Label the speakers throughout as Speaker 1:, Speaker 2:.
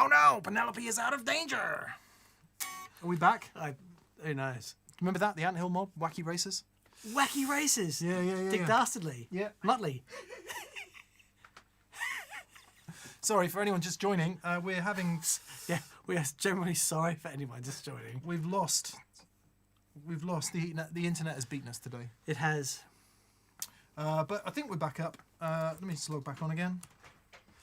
Speaker 1: Oh no, Penelope is out of danger. Are we back?
Speaker 2: Who knows?
Speaker 1: Remember that? The Anthill Mob, Wacky Racers?
Speaker 2: Wacky Races.
Speaker 1: Yeah.
Speaker 2: Dick Dastardly.
Speaker 1: Yeah.
Speaker 2: Muttley.
Speaker 1: Sorry for anyone just joining. We're having...
Speaker 2: Yeah, we are generally sorry for anyone just joining.
Speaker 1: We've lost the internet has beaten us today.
Speaker 2: It has.
Speaker 1: But I think we're back up. Let me just log back on again.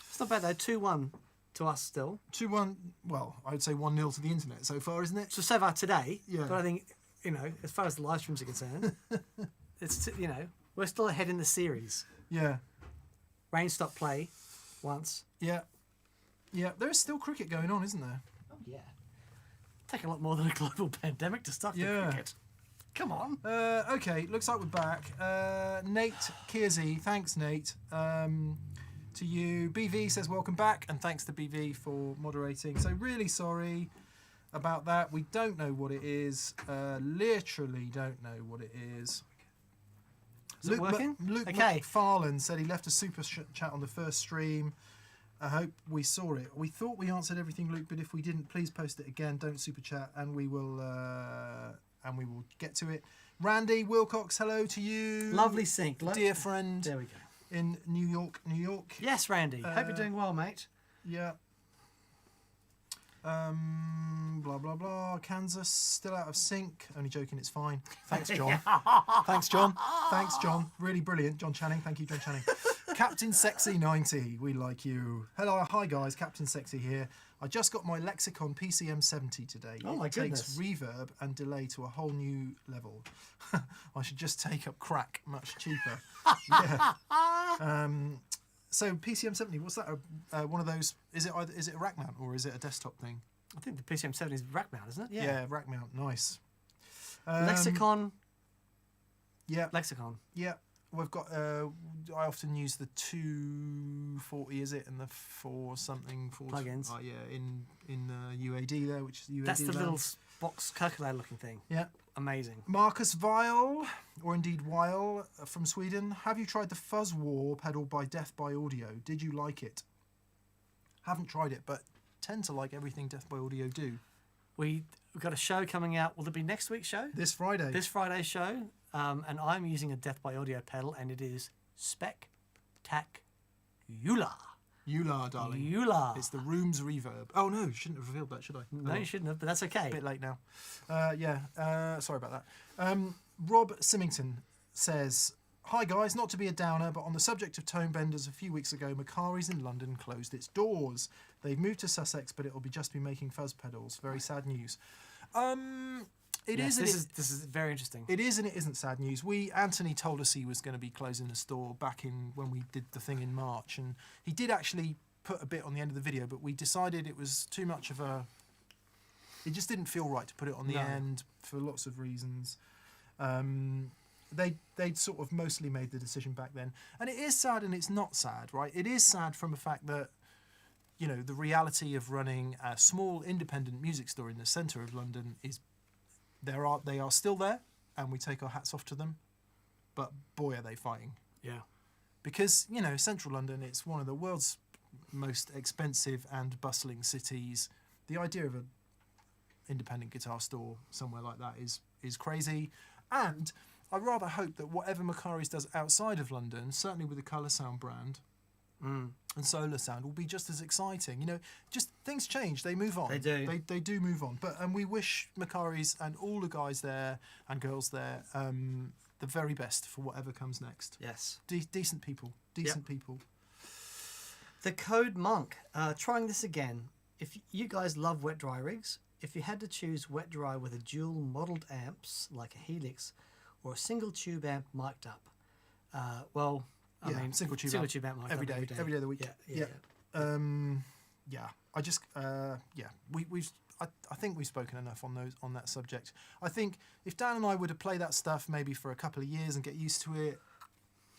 Speaker 2: It's not bad though. 2-1 to us still.
Speaker 1: 2-1. Well, I would say 1-0 to the internet so far, isn't it?
Speaker 2: So far today.
Speaker 1: Yeah.
Speaker 2: But I think, as far as the live streams are concerned, it's we're still ahead in the series.
Speaker 1: Yeah.
Speaker 2: Rain stopped play once.
Speaker 1: Yeah. There is still cricket going on, isn't there?
Speaker 2: Oh yeah. Take a lot more than a global pandemic to stop the cricket. Come on.
Speaker 1: Okay, looks like we're back. Nate Kiersey, thanks Nate. To you. BV says welcome back, and thanks to BV for moderating. So really sorry about that. We don't know what it is. Literally don't know what it is.
Speaker 2: Is it working?
Speaker 1: Luke
Speaker 2: Okay.
Speaker 1: McFarlane said he left a super chat on the first stream. I hope we saw it. We thought we answered everything, Luke, but if we didn't, please post it again. Don't super chat, and we will get to it. Randy Wilcox, hello to you.
Speaker 2: Lovely sync.
Speaker 1: Dear friend.
Speaker 2: There we go.
Speaker 1: In New York, New York.
Speaker 2: Yes, Randy. Hope you're doing well, mate.
Speaker 1: Yeah. Blah blah blah. Kansas still out of sync. Only joking. It's fine. Thanks, John. Thanks, John. Thanks, John. Really brilliant, John Channing. Thank you, John Channing. Captain Sexy 90. We like you. Hello, hi guys. Captain Sexy here. I just got my Lexicon PCM 70 today.
Speaker 2: Oh my
Speaker 1: goodness.
Speaker 2: goodness.
Speaker 1: Takes reverb and delay to a whole new level. I should just take up crack, much cheaper. Yeah. So PCM 70. What's that? One of those? Is it a rack mount or is it a desktop thing?
Speaker 2: I think the PCM 70 is rack mount, isn't it?
Speaker 1: Yeah, rack mount. Nice.
Speaker 2: Lexicon.
Speaker 1: Yeah.
Speaker 2: Lexicon.
Speaker 1: Yeah. We've got. I often use the 240, is it, and the 4 something
Speaker 2: plugins.
Speaker 1: Yeah, in UAD there, which is UAD.
Speaker 2: That's the
Speaker 1: Lab.
Speaker 2: little box calculator looking thing.
Speaker 1: Yeah.
Speaker 2: Amazing. Marcus
Speaker 1: Weil, or indeed Weil, from Sweden. Have you tried the Fuzz War pedal by Death by Audio? Did you like it? Haven't tried it, but tend to like everything Death by Audio do.
Speaker 2: We've got a show coming out. Will it be next week's show?
Speaker 1: This Friday.
Speaker 2: This Friday's show. And I'm using a Death by Audio pedal, and it is spectacular.
Speaker 1: Euler, darling.
Speaker 2: Euler.
Speaker 1: It's the Room's reverb. Oh no, shouldn't have revealed that, should I?
Speaker 2: No, you shouldn't have, but that's okay.
Speaker 1: A bit late now. Sorry about that. Rob Symington says, hi guys, not to be a downer, but on the subject of tone benders, a few weeks ago, Macari's in London closed its doors. They've moved to Sussex, but it'll be just be making fuzz pedals. Very sad news. This is
Speaker 2: very interesting.
Speaker 1: It is and it isn't sad news. Anthony told us he was going to be closing the store back in when we did the thing in March, and he did actually put a bit on the end of the video, but we decided it was too much of a... It just didn't feel right to put it on the end for lots of reasons. They'd sort of mostly made the decision back then. And it is sad and it's not sad, right? It is sad from the fact that, the reality of running a small independent music store in the centre of London is... They are still there, and we take our hats off to them. But boy, are they fighting!
Speaker 2: Yeah,
Speaker 1: because central London, it's one of the world's most expensive and bustling cities. The idea of an independent guitar store somewhere like that is crazy. And I rather hope that whatever Macari's does outside of London, certainly with the Colour Sound brand and Solar Sound, will be just as exciting. Just things change, they move on.
Speaker 2: They do.
Speaker 1: They do move on. And we wish Macari's and all the guys there and girls there the very best for whatever comes next.
Speaker 2: Yes.
Speaker 1: Decent people. Decent people.
Speaker 2: The Code Monk. Trying this again. If you guys love wet dry rigs, if you had to choose wet dry with a dual modelled amps like a Helix or a single tube amp mic'd up, I mean,
Speaker 1: single tube
Speaker 2: amp mic'd
Speaker 1: every
Speaker 2: up
Speaker 1: day of the week.
Speaker 2: Yeah.
Speaker 1: I just I think we've spoken enough on that subject. I think if Dan and I were to play that stuff maybe for a couple of years and get used to it,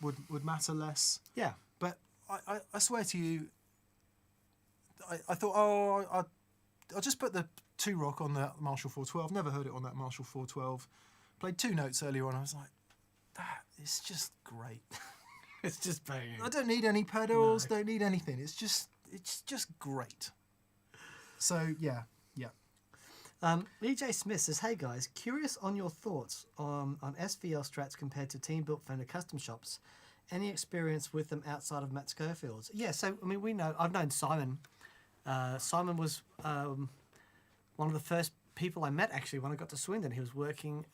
Speaker 1: would matter less.
Speaker 2: Yeah.
Speaker 1: But I swear to you, I thought, I'll just put the 2-rock on that Marshall 412. Never heard it on that Marshall 412. Played 2 notes earlier on. I was like, that is just great.
Speaker 2: It's just banging.
Speaker 1: I don't need any pedals. No. Don't need anything. It's just great. So yeah.
Speaker 2: EJ Smith says, "Hey guys, curious on your thoughts on SVL Strats compared to team built Fender custom shops. Any experience with them outside of Matt Schofield's?" Yeah, so I mean, I've known Simon. Simon was one of the first people I met actually when I got to Swindon. He was working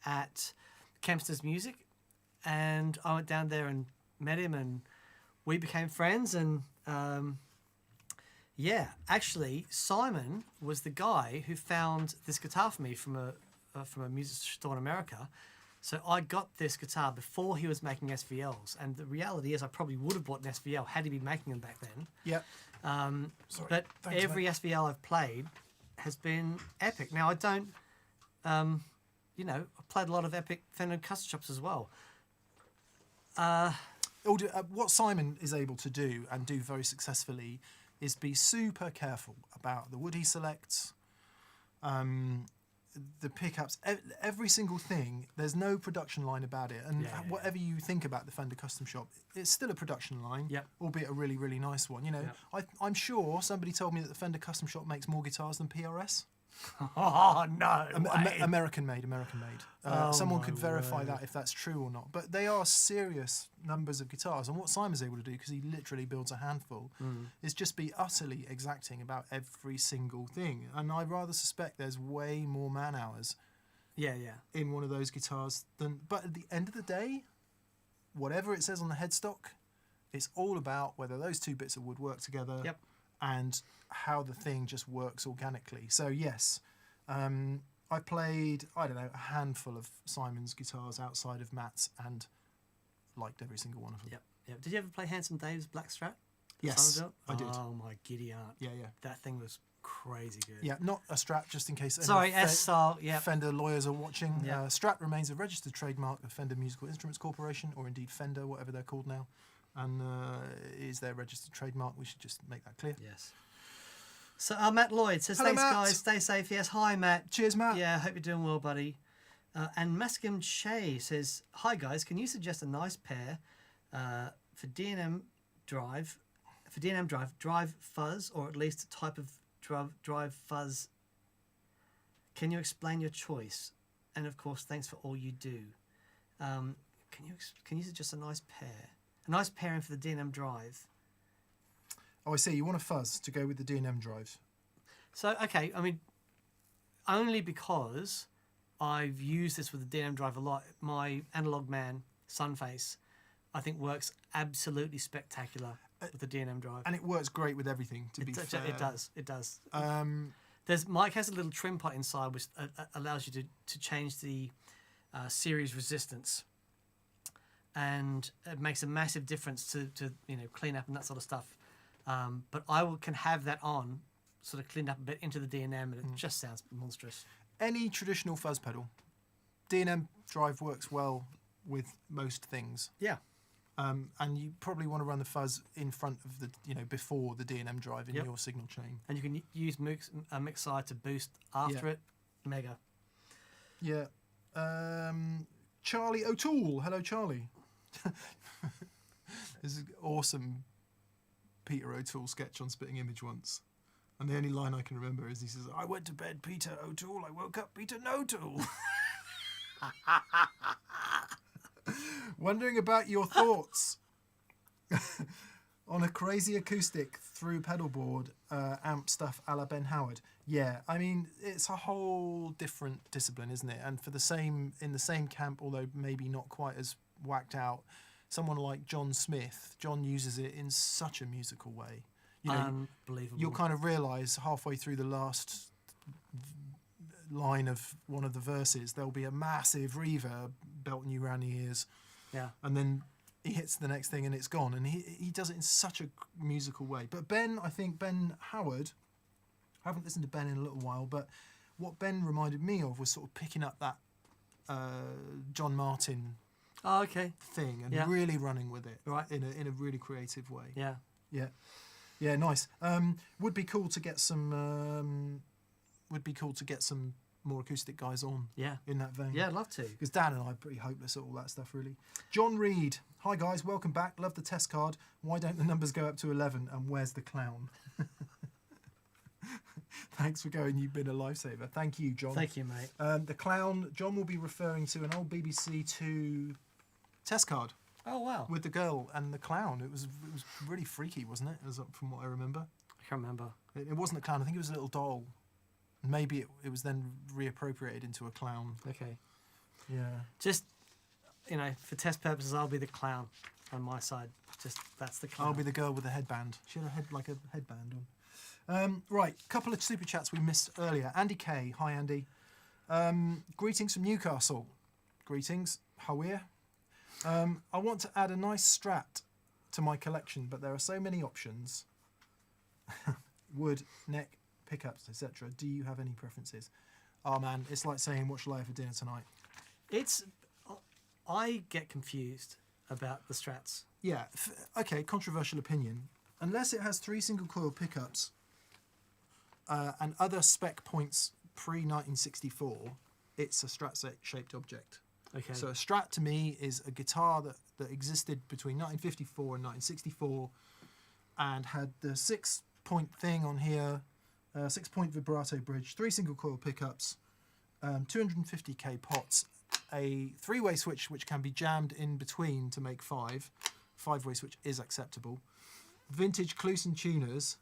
Speaker 2: at Kempster's Music, and I went down there and met him, and we became friends. And yeah, actually, Simon was the guy who found this guitar for me from a music store in America. So I got this guitar before he was making SVLs, and the reality is I probably would have bought an SVL had he been making them back then.
Speaker 1: Yeah.
Speaker 2: Sorry, but thanks, every mate. SVL I've played has been epic. Now I don't, I've played a lot of epic Fender custom shops as well.
Speaker 1: What Simon is able to do and do very successfully is be super careful about the wood he selects, the pickups, every single thing. There's no production line about it, and whatever you think about the Fender Custom Shop, it's still a production line, albeit a really, really nice one. I'm sure somebody told me that the Fender Custom Shop makes more guitars than PRS.
Speaker 2: Oh no!
Speaker 1: American made. Someone could verify that if that's true or not. But they are serious numbers of guitars, and what Simon's able to do, because he literally builds a handful, is just be utterly exacting about every single thing. And I rather suspect there's way more man hours, in one of those guitars than. But at the end of the day, whatever it says on the headstock, it's all about whether those two bits of wood work together.
Speaker 2: Yep.
Speaker 1: And how the thing just works organically. So yes, I played, I don't know, a handful of Simon's guitars outside of Matt's and liked every single one of them.
Speaker 2: Yep. Did you ever play Handsome Dave's Black Strat?
Speaker 1: Yes, I did.
Speaker 2: Oh my giddy aunt.
Speaker 1: Yeah.
Speaker 2: That thing was crazy good.
Speaker 1: Yeah, not a Strat, just in case
Speaker 2: S-style,
Speaker 1: Fender lawyers are watching.
Speaker 2: Yeah.
Speaker 1: Strat remains a registered trademark of Fender Musical Instruments Corporation, or indeed Fender, whatever they're called now. And is their registered trademark. We should just make that clear.
Speaker 2: Yes. So Matt Lloyd says,
Speaker 1: hello,
Speaker 2: thanks
Speaker 1: Matt.
Speaker 2: guys, stay safe. Yes, hi Matt.
Speaker 1: Cheers, Matt.
Speaker 2: Yeah, hope you're doing well, buddy. And Maskim Shay says, hi guys, can you suggest a nice pair for D&M drive, drive fuzz, or at least a type of drive fuzz? Can you explain your choice? And of course, thanks for all you do. Can you suggest a nice pair? A nice pairing for the D&M drive.
Speaker 1: Oh, I see. You want a fuzz to go with the D&M drives.
Speaker 2: So, okay, I mean, only because I've used this with the D&M drive a lot. My Analog Man Sunface, I think, works absolutely spectacular with the D&M drive.
Speaker 1: And it works great with everything, to be fair.
Speaker 2: It does. Mike has a little trim pot inside which allows you to change the series resistance. And it makes a massive difference to clean up and that sort of stuff. But can have that on, sort of cleaned up a bit into the D&M, and it just sounds monstrous.
Speaker 1: Any traditional fuzz pedal, D&M drive works well with most things.
Speaker 2: Yeah.
Speaker 1: And you probably want to run the fuzz in front of before the D&M drive in your signal chain.
Speaker 2: And you can use a mixer to boost after it. Mega.
Speaker 1: Yeah. Charlie O'Toole. Hello, Charlie. There's an awesome Peter O'Toole sketch on Spitting Image once, and the only line I can remember is he says, "I went to bed Peter O'Toole, I woke up Peter No-Toole." Wondering about your thoughts on a crazy acoustic through pedal board amp stuff a la Ben Howard. Yeah, I mean, it's a whole different discipline, isn't it? And in the same camp, although maybe not quite as whacked out, someone like John Smith. John uses it in such a musical way.
Speaker 2: Unbelievable.
Speaker 1: You'll kind of realise halfway through the last line of one of the verses, there'll be a massive reverb belting you around the ears.
Speaker 2: Yeah.
Speaker 1: And then he hits the next thing and it's gone. And he does it in such a musical way. But Ben Howard, I haven't listened to Ben in a little while, but what Ben reminded me of was sort of picking up that John Martin thing and really running with it in a really creative way. Yeah, nice. Would be cool to get some more acoustic guys on in that vein.
Speaker 2: Yeah, I'd love to.
Speaker 1: Because Dan and I are pretty hopeless at all that stuff, really. John Reed. Hi guys, welcome back. Love the test card. Why don't the numbers go up to 11, and where's the clown? Thanks for going. You've been a lifesaver. Thank you, John.
Speaker 2: Thank you, mate.
Speaker 1: The clown, John will be referring to an old BBC Two test card
Speaker 2: Oh, wow.
Speaker 1: with the girl and the clown. It was really freaky, wasn't it? From what I remember.
Speaker 2: I can't remember.
Speaker 1: It wasn't a clown. I think it was a little doll. Maybe it was then reappropriated into a clown.
Speaker 2: Okay.
Speaker 1: Yeah.
Speaker 2: Just, for test purposes, I'll be the clown on my side. Just, that's the clown.
Speaker 1: I'll be the girl with the headband. She had a headband on. Right, couple of super chats we missed earlier. Andy K. Hi, Andy. Greetings from Newcastle. Greetings. How are you? I want to add a nice Strat to my collection, but there are so many options. Wood, neck, pickups, etc. Do you have any preferences? Oh man, it's like saying what shall I have for dinner tonight?
Speaker 2: I get confused about the Strats.
Speaker 1: Yeah, okay, controversial opinion. Unless it has 3 single coil pickups and other spec points pre-1964, it's a Strat-shaped object.
Speaker 2: Okay.
Speaker 1: So a Strat to me is a guitar that existed between 1954 and 1964 and had the 6-point thing on here, 6-point vibrato bridge, 3 single coil pickups, 250k pots, a 3-way switch which can be jammed in between to make 5-way switch is acceptable, vintage Clusen tuners,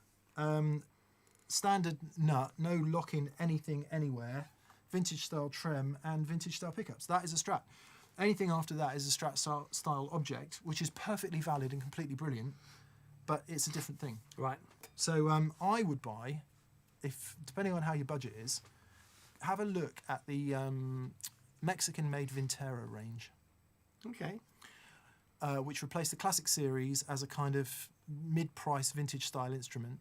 Speaker 1: standard nut, no lock-in anything anywhere, vintage style trem and vintage style pickups. That is a Strat. Anything after that is a Strat style object, which is perfectly valid and completely brilliant, but it's a different thing.
Speaker 2: Right.
Speaker 1: So I would buy, depending on how your budget is, have a look at the Mexican-made Vintera range,
Speaker 2: Okay.
Speaker 1: which replaced the Classic series as a kind of mid-price vintage style instrument.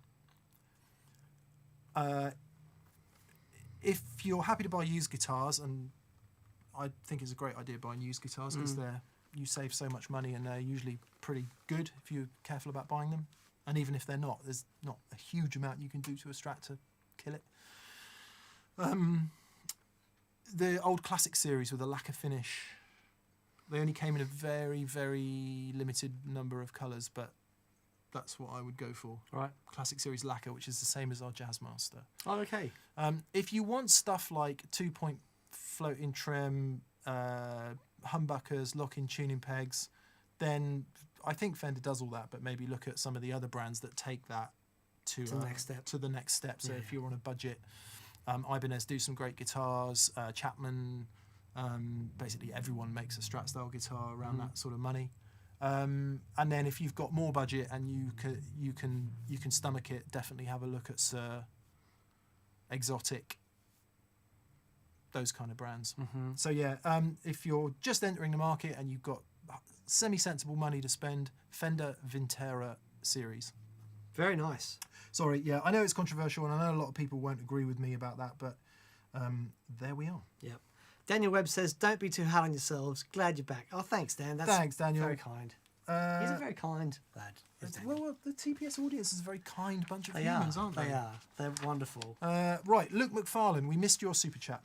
Speaker 1: If you're happy to buy used guitars, and I think it's a great idea buying used guitars because you save so much money and they're usually pretty good if you're careful about buying them. And even if they're not, there's not a huge amount you can do to a Strat to kill it. The old Classic series with a lacquer finish, they only came in a very, very limited number of colours, but that's what I would go for.
Speaker 2: Right.
Speaker 1: Classic series lacquer, which is the same as our Jazzmaster.
Speaker 2: Oh, okay.
Speaker 1: If you want stuff like 2-point floating trem, humbuckers, lock-in tuning pegs, then I think Fender does all that, but maybe look at some of the other brands that take that to
Speaker 2: the next step.
Speaker 1: To the next step. So
Speaker 2: Yeah,
Speaker 1: if you're on a budget, Ibanez do some great guitars, Chapman, basically everyone makes a Strat style guitar around that sort of money. And then if you've got more budget and you can stomach it, definitely have a look at Sir, Exotic, those kind of brands.
Speaker 2: Mm-hmm.
Speaker 1: So yeah, if you're just entering the market and you've got semi-sensible money to spend, Fender Vintera series.
Speaker 2: Very nice.
Speaker 1: Sorry, yeah, I know it's controversial and I know a lot of people won't agree with me about that, but there we are.
Speaker 2: Yep. Daniel Webb says, "Don't be too hard on yourselves. Glad you're back." Oh, thanks, Dan. Thanks,
Speaker 1: Daniel.
Speaker 2: Very kind. He's a very kind lad. is Daniel.
Speaker 1: Well, the TPS audience is a very kind bunch of
Speaker 2: They
Speaker 1: humans,
Speaker 2: are.
Speaker 1: aren't they?
Speaker 2: They are. They're wonderful.
Speaker 1: Right, Luke McFarlane, we missed your super chat.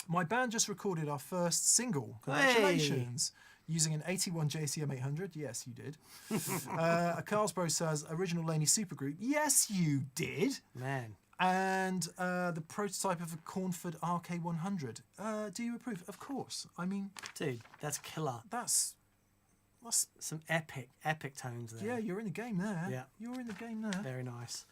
Speaker 1: My band just recorded our first single. Congratulations. Using an 81 JCM 800. Yes, you did. A Carlsbro says original Laney supergroup. Yes, you did.
Speaker 2: Man.
Speaker 1: And the prototype of a Cornford RK100. Do you approve? Of course. I mean,
Speaker 2: Dude, that's killer.
Speaker 1: that's
Speaker 2: Some epic tones there.
Speaker 1: yeah. You're in the game there.
Speaker 2: Yeah.
Speaker 1: You're in the game there.
Speaker 2: Very nice.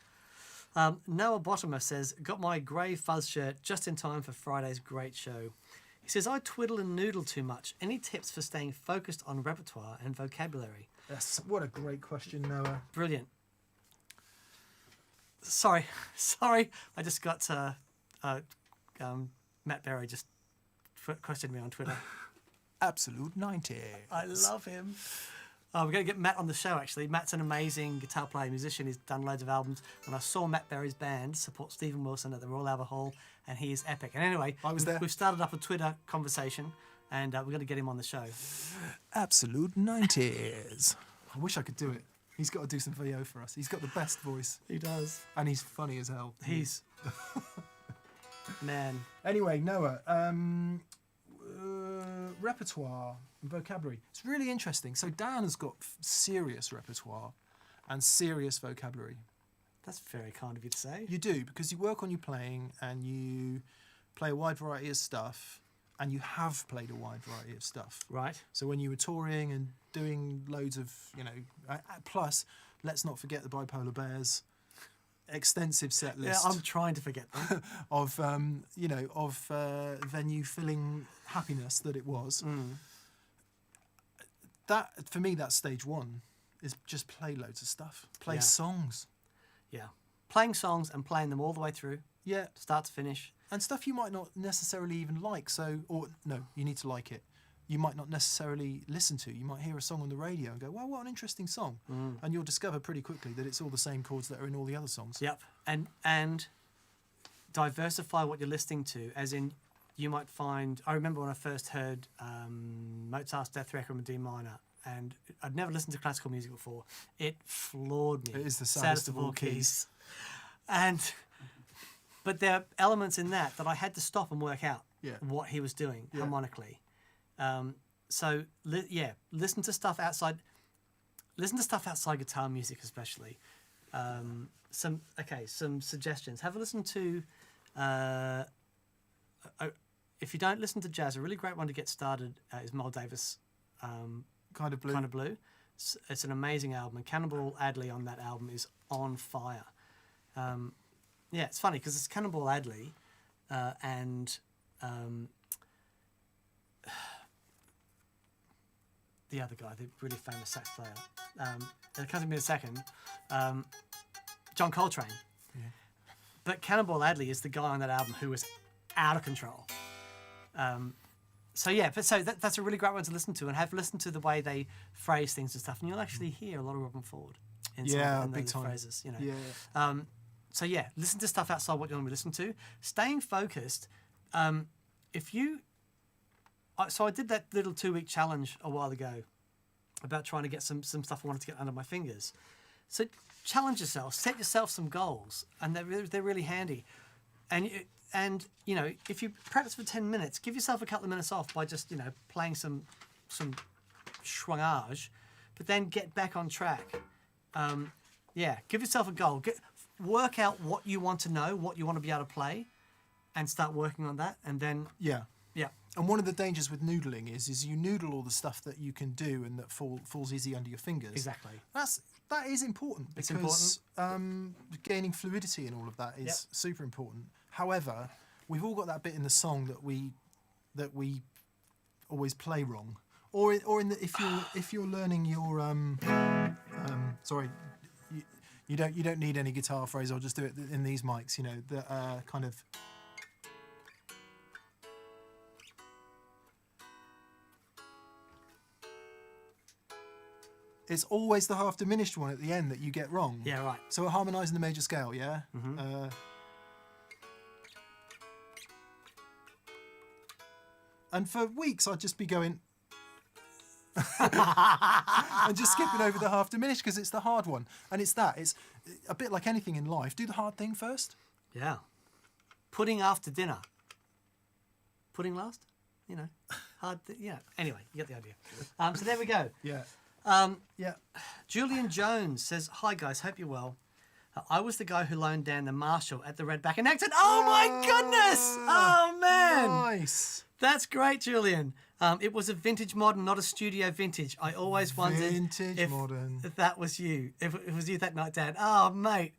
Speaker 2: Noah Bottomer says, "Got my grey fuzz shirt just in time for Friday's great show." He says, "I twiddle and noodle too much. Any tips for staying focused on repertoire and vocabulary?"
Speaker 1: Yes. What a great question, Noah.
Speaker 2: Brilliant. Sorry. I just got Matt Berry just questioned me on Twitter.
Speaker 1: Absolute 90.
Speaker 2: I love him. We're going to get Matt on the show, actually. Matt's an amazing guitar player, musician. He's done loads of albums. And I saw Matt Berry's band support Stephen Wilson at the Royal Albert Hall, and he is epic. And anyway,
Speaker 1: I was there.
Speaker 2: We've started up a Twitter conversation, and we're going to get him on the show.
Speaker 1: Absolute 90s. I wish I could do it. He's got to do some VO for us. He's got the best voice.
Speaker 2: He does.
Speaker 1: And he's funny as hell.
Speaker 2: He's... Man.
Speaker 1: Anyway, Noah, repertoire and vocabulary. It's really interesting. So Dan has got serious repertoire and serious vocabulary.
Speaker 2: That's very kind of you to say.
Speaker 1: You do, because you work on your playing and you play a wide variety of stuff, and you have played a wide variety of stuff.
Speaker 2: Right.
Speaker 1: So when you were touring and doing loads of, plus, let's not forget the Bipolar Bears extensive set list.
Speaker 2: Yeah, I'm trying to forget them.
Speaker 1: of venue filling happiness that it was. That, for me, that's stage one, is just play loads of stuff, play
Speaker 2: Yeah.
Speaker 1: songs.
Speaker 2: Yeah. Playing songs and playing them all the way through,
Speaker 1: Yeah,
Speaker 2: start to finish.
Speaker 1: and stuff you might not necessarily even like. You need to like it. You might not necessarily listen to. You might hear a song on the radio and go, "Well, what an interesting song," and you'll discover pretty quickly that it's all the same chords that are in all the other songs.
Speaker 2: Yep. And diversify what you're listening to, as in you might find, I remember when I first heard Mozart's Death Requiem in D minor, and I'd never listened to classical music before. It floored me.
Speaker 1: It is the saddest of all keys.
Speaker 2: But there are elements in that I had to stop and work out
Speaker 1: Yeah.
Speaker 2: what he was doing
Speaker 1: Yeah.
Speaker 2: harmonically. Listen to stuff outside. Listen to stuff outside guitar music, especially. Some suggestions. Have a listen to. If you don't listen to jazz, a really great one to get started is Miles Davis.
Speaker 1: Kind of blue.
Speaker 2: Kind of Blue. It's an amazing album, and Cannonball Adderley on that album is on fire. It's funny because it's Cannonball Adderley and the other guy, the really famous sax player. It comes to me in a second. John Coltrane.
Speaker 1: Yeah.
Speaker 2: But Cannonball Adderley is the guy on that album who was out of control. That's a really great one to listen to, and have listened to the way they phrase things and stuff, and you'll actually hear a lot of Robin Ford in
Speaker 1: big
Speaker 2: those
Speaker 1: time.
Speaker 2: phrases.
Speaker 1: Yeah.
Speaker 2: Listen to stuff outside what you normally listen to. Staying focused. I did that little 2-week challenge a while ago about trying to get some stuff I wanted to get under my fingers. So challenge yourself, set yourself some goals, and they're really handy. And if you practice for 10 minutes, give yourself a couple of minutes off by just playing some schwungage, but then get back on track. Give yourself a goal. Work out what you want to know, what you want to be able to play, and start working on that. And then
Speaker 1: Yeah.
Speaker 2: yeah,
Speaker 1: And one of the dangers with noodling is you noodle all the stuff that you can do and that falls easy under your fingers.
Speaker 2: exactly.
Speaker 1: That is important,
Speaker 2: It's
Speaker 1: because gaining fluidity and all of that is super important. However, we've all got that bit in the song that we always play wrong, if you're learning your sorry, you don't need any guitar phrase. I'll just do it in these mics. The kind of. It's always the half diminished one at the end that you get wrong.
Speaker 2: Yeah, right.
Speaker 1: So we're harmonising the major scale, yeah?
Speaker 2: Mhm.
Speaker 1: And for weeks I'd just be going and just skipping over the half diminished because it's the hard one. And it's a bit like anything in life. Do the hard thing first.
Speaker 2: Yeah. Pudding after dinner. Pudding last? Hard. Anyway, you get the idea. So there we go.
Speaker 1: Yeah. Yeah.
Speaker 2: Julian Jones says, "Hi guys, hope you're well. I was the guy who loaned Dan the Marshall at the Redback in Acton." Oh my goodness! Oh man!
Speaker 1: Nice.
Speaker 2: That's great, Julian. It was a vintage modern, not a studio vintage. I always wondered
Speaker 1: Vintage modern.
Speaker 2: if that was you. If it was you that night, Dan. Oh, mate.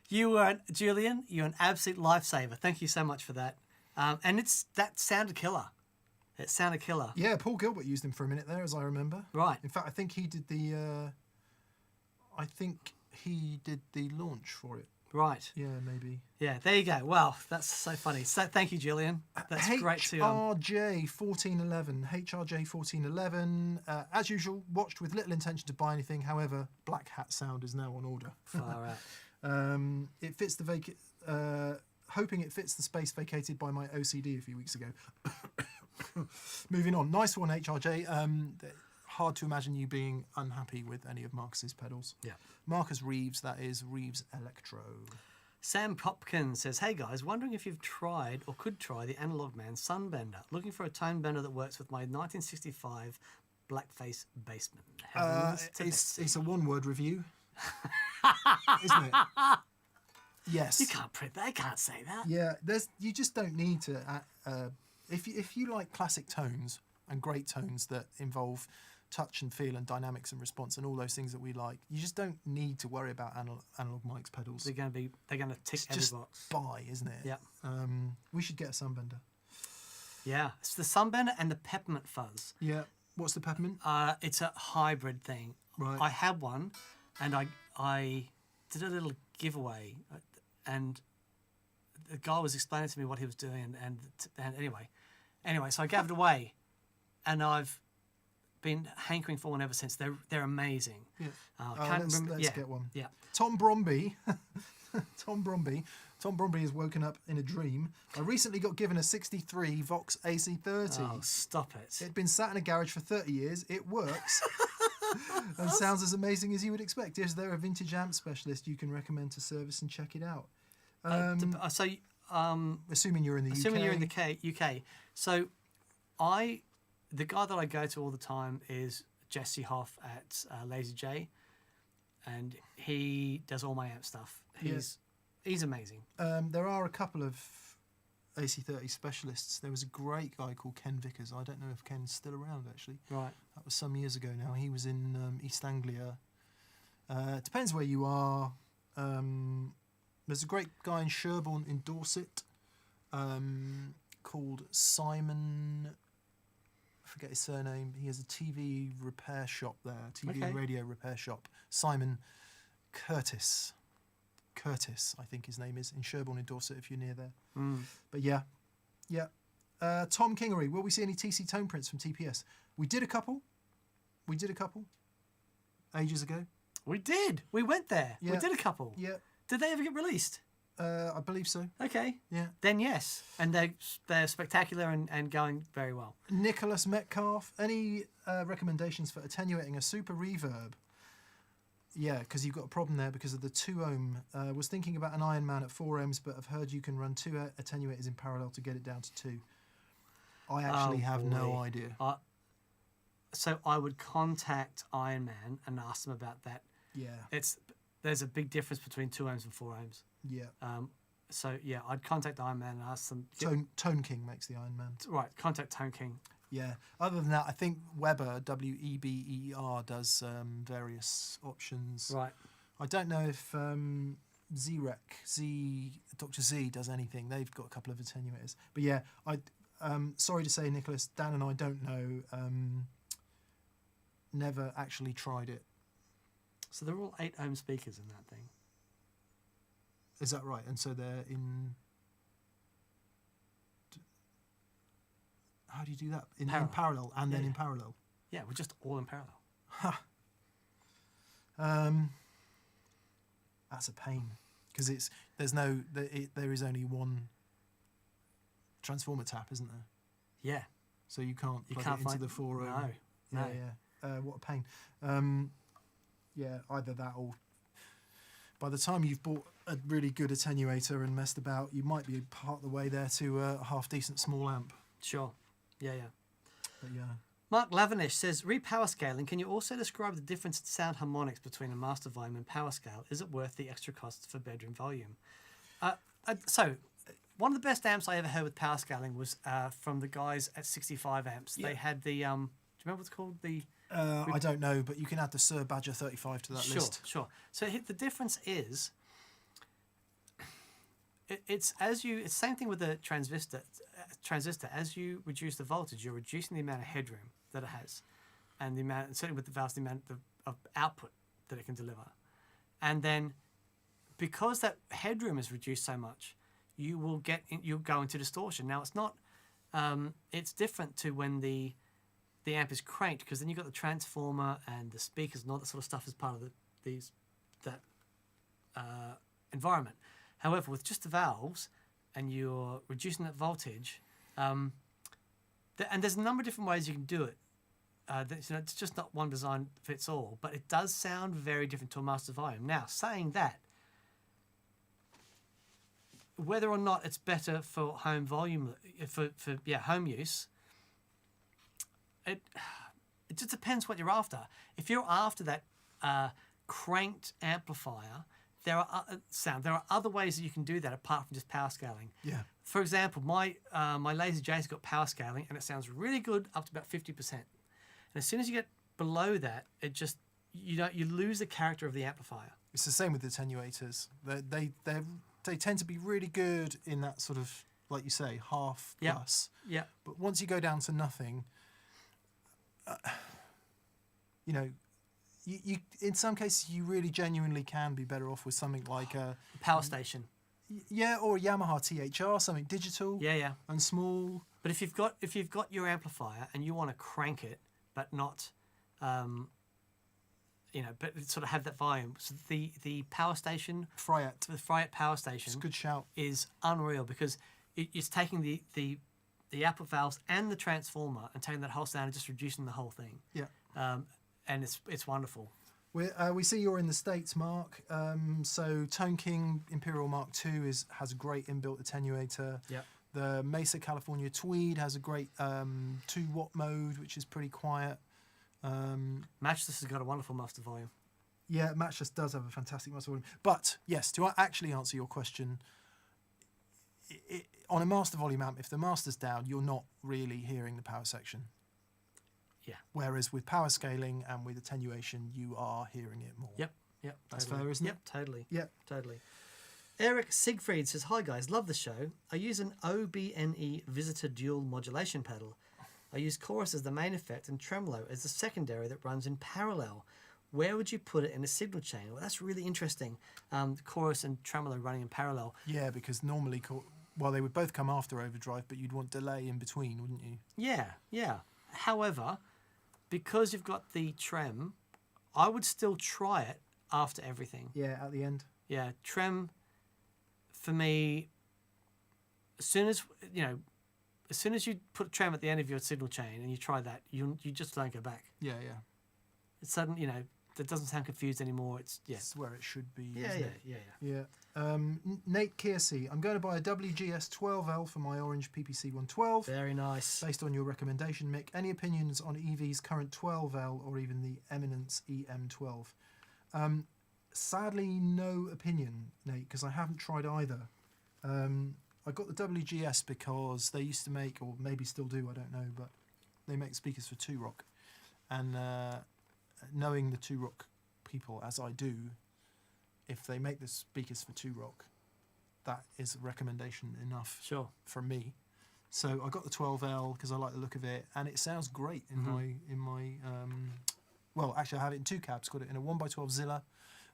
Speaker 2: Julian, you're an absolute lifesaver. Thank you so much for that. And that sounded killer. It sounded killer.
Speaker 1: Yeah, Paul Gilbert used him for a minute there, as I remember.
Speaker 2: Right.
Speaker 1: In fact, I think he did the launch for it.
Speaker 2: Right.
Speaker 1: Yeah, maybe.
Speaker 2: Yeah, there you go. Well, that's so funny. So thank you, Julian. That's great to
Speaker 1: HRJ 1411. As usual, watched with little intention to buy anything. However, Black Hat Sound is now on order.
Speaker 2: far out.
Speaker 1: It fits hoping it fits the space vacated by my OCD a few weeks ago. Moving on. Nice one, HRJ. Hard to imagine you being unhappy with any of Marcus's pedals.
Speaker 2: Yeah.
Speaker 1: Marcus Reeves, that is Reeves Electro.
Speaker 2: Sam Popkins says, "Hey guys, wondering if you've tried or could try the Analog Man Sunbender. Looking for a tone bender that works with my 1965 Blackface Bassman."
Speaker 1: It's a one-word review, isn't it? Yes.
Speaker 2: You can't print that. I can't say that.
Speaker 1: Yeah, you just don't need to. If you like classic tones and great tones that involve touch and feel and dynamics and response and all those things that we like, you just don't need to worry about analog mics pedals.
Speaker 2: They're going to tick
Speaker 1: It's
Speaker 2: every
Speaker 1: just
Speaker 2: box.
Speaker 1: buy, isn't it?
Speaker 2: Yeah.
Speaker 1: We should get a Sunbender.
Speaker 2: Yeah, it's the Sunbender and the Peppermint Fuzz.
Speaker 1: Yeah. What's the Peppermint?
Speaker 2: It's a hybrid thing.
Speaker 1: Right.
Speaker 2: I had one, and I did a little giveaway, and the guy was explaining to me what he was doing, and anyway, so I gave it away, and I've been hankering for one ever since. They're amazing.
Speaker 1: Yeah.
Speaker 2: Let's
Speaker 1: Get one.
Speaker 2: Yeah.
Speaker 1: Tom Bromby. Tom Bromby has woken up in a dream. I recently got given a 63 Vox AC30.
Speaker 2: Oh, stop it.
Speaker 1: It'd been sat in a garage for 30 years. It works and sounds as amazing as you would expect. Is there a vintage amp specialist you can recommend to service and check it out? Assuming you're in the UK.
Speaker 2: Assuming you're in the UK. So the guy that I go to all the time is Jesse Hoff at Lazy J, and he does all my amp stuff. He's amazing.
Speaker 1: There are a couple of AC30 specialists. There was a great guy called Ken Vickers. I don't know if Ken's still around, actually.
Speaker 2: Right.
Speaker 1: That was some years ago now. He was in East Anglia. It depends where you are. There's a great guy in Sherborne in Dorset called Simon... I forget his surname. He has a TV repair shop there. TV and radio repair shop. Simon Curtis, I think his name is, in Sherborne in Dorset, if you're near there. But yeah. Tom Kingery, will we see any TC tone prints from TPS? We did a couple ages ago.
Speaker 2: We did. We went there.
Speaker 1: Yeah.
Speaker 2: We did a couple.
Speaker 1: Yeah.
Speaker 2: Did they ever get released?
Speaker 1: I believe so.
Speaker 2: Okay.
Speaker 1: Yeah.
Speaker 2: Then yes, and they're spectacular and going very well.
Speaker 1: Nicholas Metcalf, any recommendations for attenuating a super reverb? Yeah, because you've got a problem there because of the 2 ohm. Was thinking about an Iron Man at 4 ohms, but I've heard you can run 2 attenuators in parallel to get it down to 2. I actually have no idea.
Speaker 2: So I would contact Iron Man and ask them about that.
Speaker 1: Yeah.
Speaker 2: There's a big difference between 2 ohms and 4 ohms.
Speaker 1: Yeah.
Speaker 2: So yeah, I'd contact Iron Man and ask them.
Speaker 1: Tone King makes the Iron Man.
Speaker 2: Right, contact Tone King.
Speaker 1: Yeah. Other than that, I think Weber, Weber, does various options.
Speaker 2: Right.
Speaker 1: I don't know if Dr. Z does anything. They've got a couple of attenuators. But yeah, sorry to say, Nicholas, Dan and I don't know. Never actually tried it.
Speaker 2: So they're all 8 ohm speakers in that thing.
Speaker 1: Is that right? And so they're in... How do you do that? In parallel and then in parallel?
Speaker 2: Yeah, we're just all in parallel.
Speaker 1: That's a pain because there is only one transformer tap, isn't there?
Speaker 2: Yeah.
Speaker 1: So you can't plug it into the 4 ohm.
Speaker 2: No.
Speaker 1: Yeah. What a pain. Yeah, either that or by the time you've bought a really good attenuator and messed about, you might be part of the way there to a half decent small amp.
Speaker 2: Sure. Yeah.
Speaker 1: But yeah.
Speaker 2: Mark Lavinish says, power scaling, can you also describe the difference in sound harmonics between a master volume and power scale? Is it worth the extra costs for bedroom volume? So, one of the best amps I ever heard with power scaling was from the guys at 65 amps. Yeah. They had the, do you remember what it's called?
Speaker 1: I don't know, but you can add the Sir Badger 35 to that list.
Speaker 2: Sure. So the difference is, it's the same thing with the transistor. As you reduce the voltage, you're reducing the amount of headroom that it has, and certainly with the valves, the amount of output that it can deliver. And then, because that headroom is reduced so much, you'll go into distortion. Now it's not. It's different to when the amp is cranked, because then you've got the transformer and the speakers and all that sort of stuff as part of that environment. However, with just the valves and you're reducing that voltage, and there's a number of different ways you can do it. It's just not one design fits all, but it does sound very different to a master volume. Now, saying that, whether or not it's better for home volume, for home use, it just depends what you're after. If you're after that cranked amplifier, there are there are other ways that you can do that apart from just power scaling.
Speaker 1: Yeah.
Speaker 2: For example, my Lazy J's got power scaling, and it sounds really good up to about 50%. And as soon as you get below that, it just you lose the character of the amplifier.
Speaker 1: It's the same with the attenuators. They tend to be really good in that sort of, like you say, half
Speaker 2: Yep.
Speaker 1: plus.
Speaker 2: Yeah.
Speaker 1: But once you go down to nothing, you know, you in some cases you really genuinely can be better off with something like a
Speaker 2: Power station.
Speaker 1: or a Yamaha THR, something digital
Speaker 2: Yeah.
Speaker 1: and small.
Speaker 2: But if you've got your amplifier and you want to crank it, but not, but sort of have that volume. So the power station,
Speaker 1: Fryat,
Speaker 2: the Fryette power
Speaker 1: it's
Speaker 2: station,
Speaker 1: a good shout.
Speaker 2: is unreal because it's taking the output valves and the transformer and taking that whole sound and just reducing the whole thing.
Speaker 1: Yeah.
Speaker 2: And it's wonderful.
Speaker 1: We see you're in the States, Mark. So Tone King Imperial Mark II has a great inbuilt attenuator.
Speaker 2: Yeah.
Speaker 1: The Mesa California Tweed has a great 2-watt mode, which is pretty quiet.
Speaker 2: Matchless has got a wonderful master volume.
Speaker 1: Yeah, Matchless does have a fantastic master volume. But yes, to actually answer your question, on a master volume amp, if the master's down, you're not really hearing the power section.
Speaker 2: Yeah.
Speaker 1: Whereas with power scaling and with attenuation, you are hearing it more.
Speaker 2: Yep.
Speaker 1: That's
Speaker 2: Totally.
Speaker 1: fair, isn't it?
Speaker 2: Yep, totally.
Speaker 1: Yep.
Speaker 2: Totally. Eric Siegfried says, "Hi guys, love the show. I use an OBNE Visitor dual modulation pedal. I use chorus as the main effect and tremolo as the secondary that runs in parallel. Where would you put it in a signal chain?" Well, that's really interesting. Chorus and tremolo running in parallel.
Speaker 1: Yeah, because normally, they would both come after overdrive, but you'd want delay in between, wouldn't you?
Speaker 2: Yeah. However, because you've got the trem, I would still try it after everything.
Speaker 1: Yeah, at the end.
Speaker 2: Yeah, trem, for me, as soon as you put a trem at the end of your signal chain and you try that, you just don't go back.
Speaker 1: Yeah.
Speaker 2: It's sudden, that doesn't sound confused anymore. It's
Speaker 1: It's where it should be.
Speaker 2: yeah.
Speaker 1: Isn't it? Yeah. Nate Kiersey, I'm going to buy a WGS 12L for my Orange PPC 112.
Speaker 2: Very nice.
Speaker 1: Based on your recommendation, Mick, any opinions on EV's current 12L or even the Eminence EM12? Sadly, no opinion, Nate, because I haven't tried either. I got the WGS because they used to make, or maybe still do, I don't know, but they make speakers for 2Rock. And knowing the 2Rock people as I do, if they make the speakers for 2Rock, that is a recommendation enough
Speaker 2: Sure.
Speaker 1: from me. So I got the 12L because I like the look of it, and it sounds great in my well, actually I have it in 2 cabs. Got it in a 1x12 Zilla,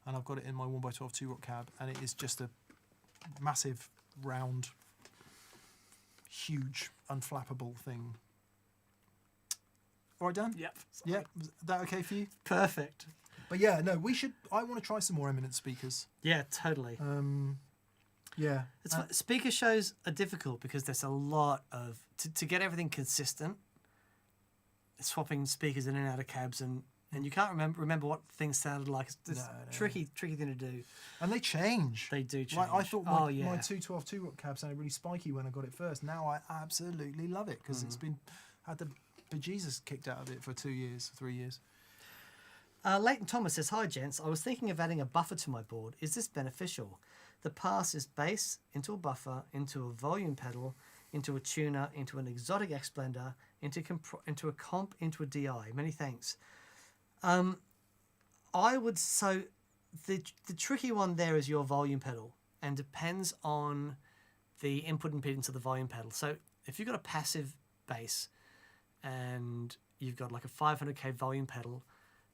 Speaker 1: and I've got it in my 1x12 2Rock cab, and it is just a massive, round, huge, unflappable thing. All right, Dan?
Speaker 2: Yep.
Speaker 1: Yeah, is that okay for you?
Speaker 2: Perfect.
Speaker 1: But yeah, no, I want to try some more Eminence speakers.
Speaker 2: Yeah, totally.
Speaker 1: Yeah.
Speaker 2: Speaker shows are difficult because there's a lot of to get everything consistent. Swapping speakers in and out of cabs and you can't remember what things sounded like. It's tricky thing to do.
Speaker 1: And they change.
Speaker 2: They do change.
Speaker 1: Like I thought my
Speaker 2: 212
Speaker 1: 2Rock cab sounded really spiky when I got it first. Now I absolutely love it because it's had the bejesus kicked out of it for 2 years, 3 years.
Speaker 2: Leighton Thomas says, "Hi gents, I was thinking of adding a buffer to my board. Is this beneficial? The pass is bass into a buffer, into a volume pedal, into a tuner, into an exotic X blender, into a comp, into a DI. Many thanks." The tricky one there is your volume pedal, and depends on the input impedance of the volume pedal. So if you've got a passive bass and you've got like a 500k volume pedal,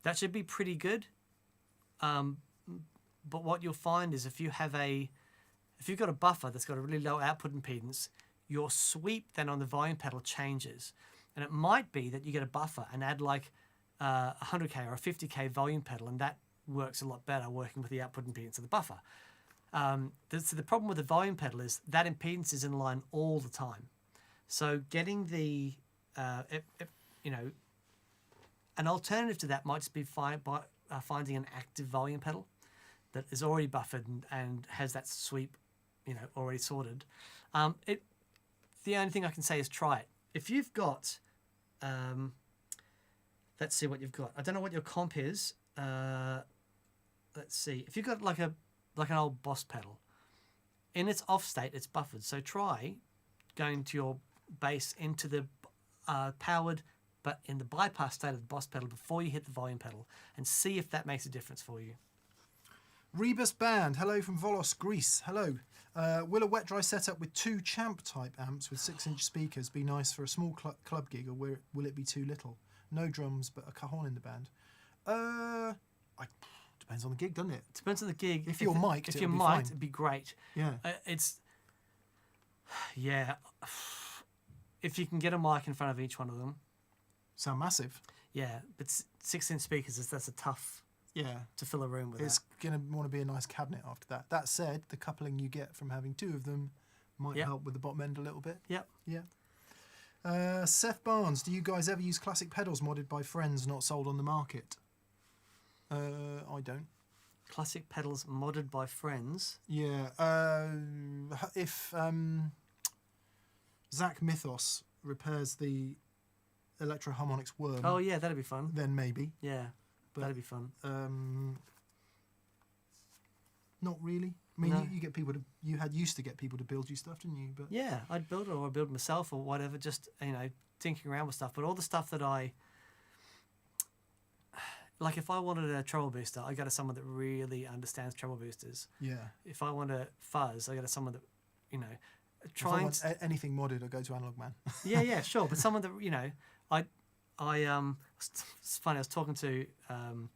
Speaker 2: that should be pretty good. But what you'll find is if you've got a buffer that's got a really low output impedance, your sweep then on the volume pedal changes. And it might be that you get a buffer and add like a 100k or a 50k volume pedal, and that works a lot better working with the output impedance of the buffer. So the problem with the volume pedal is that impedance is in line all the time. So getting an alternative to that might just be finding an active volume pedal that is already buffered and has that sweep, already sorted. The only thing I can say is try it. If you've got, let's see what you've got. I don't know what your comp is. Let's see. If you've got like a like an old Boss pedal. In its off state, it's buffered. So try going to your bass into the powered, but in the bypass state of the Boss pedal before you hit the volume pedal, and see if that makes a difference for you.
Speaker 1: Rebus Band, hello from Volos, Greece. Hello. Will a wet dry setup with 2 champ type amps with 6-inch speakers be nice for a small club gig, or will it be too little? No drums, but a cajon in the band. Depends on the gig, doesn't it?
Speaker 2: Depends on the gig.
Speaker 1: If you're mic'd,
Speaker 2: if
Speaker 1: it'll
Speaker 2: you're
Speaker 1: be
Speaker 2: mic'd,
Speaker 1: fine.
Speaker 2: it'd be great.
Speaker 1: Yeah.
Speaker 2: Yeah. If you can get a mic in front of each one of them,
Speaker 1: Sound massive.
Speaker 2: yeah. But 6-inch speakers, that's a tough
Speaker 1: Yeah.
Speaker 2: to fill a room with.
Speaker 1: It's
Speaker 2: That.
Speaker 1: going to want to be a nice cabinet after that. That said, the coupling you get from having 2 of them might
Speaker 2: Yep.
Speaker 1: help with the bottom end a little bit.
Speaker 2: Yep.
Speaker 1: Yeah. Seth Barnes, do you guys ever use classic pedals modded by friends not sold on the market? I don't.
Speaker 2: Classic pedals modded by friends.
Speaker 1: Yeah. If Zach Mythos repairs the Electro Harmonix Worm,
Speaker 2: Oh yeah, that'd be fun.
Speaker 1: then maybe.
Speaker 2: Yeah,
Speaker 1: But-
Speaker 2: that'd be fun.
Speaker 1: Not really. I mean,
Speaker 2: No.
Speaker 1: you get people to. You had used to get people to build you stuff, didn't you? But
Speaker 2: Yeah, I'd build it or I'd build it myself or whatever. Just tinkering around with stuff. But all the stuff that like, if I wanted a treble booster, I go to someone that really understands treble boosters.
Speaker 1: yeah.
Speaker 2: If I want a fuzz, I go to someone that,
Speaker 1: If I
Speaker 2: trying.
Speaker 1: want anything modded, I go to Analog Man.
Speaker 2: Yeah, sure. But someone that it's funny. I was talking to an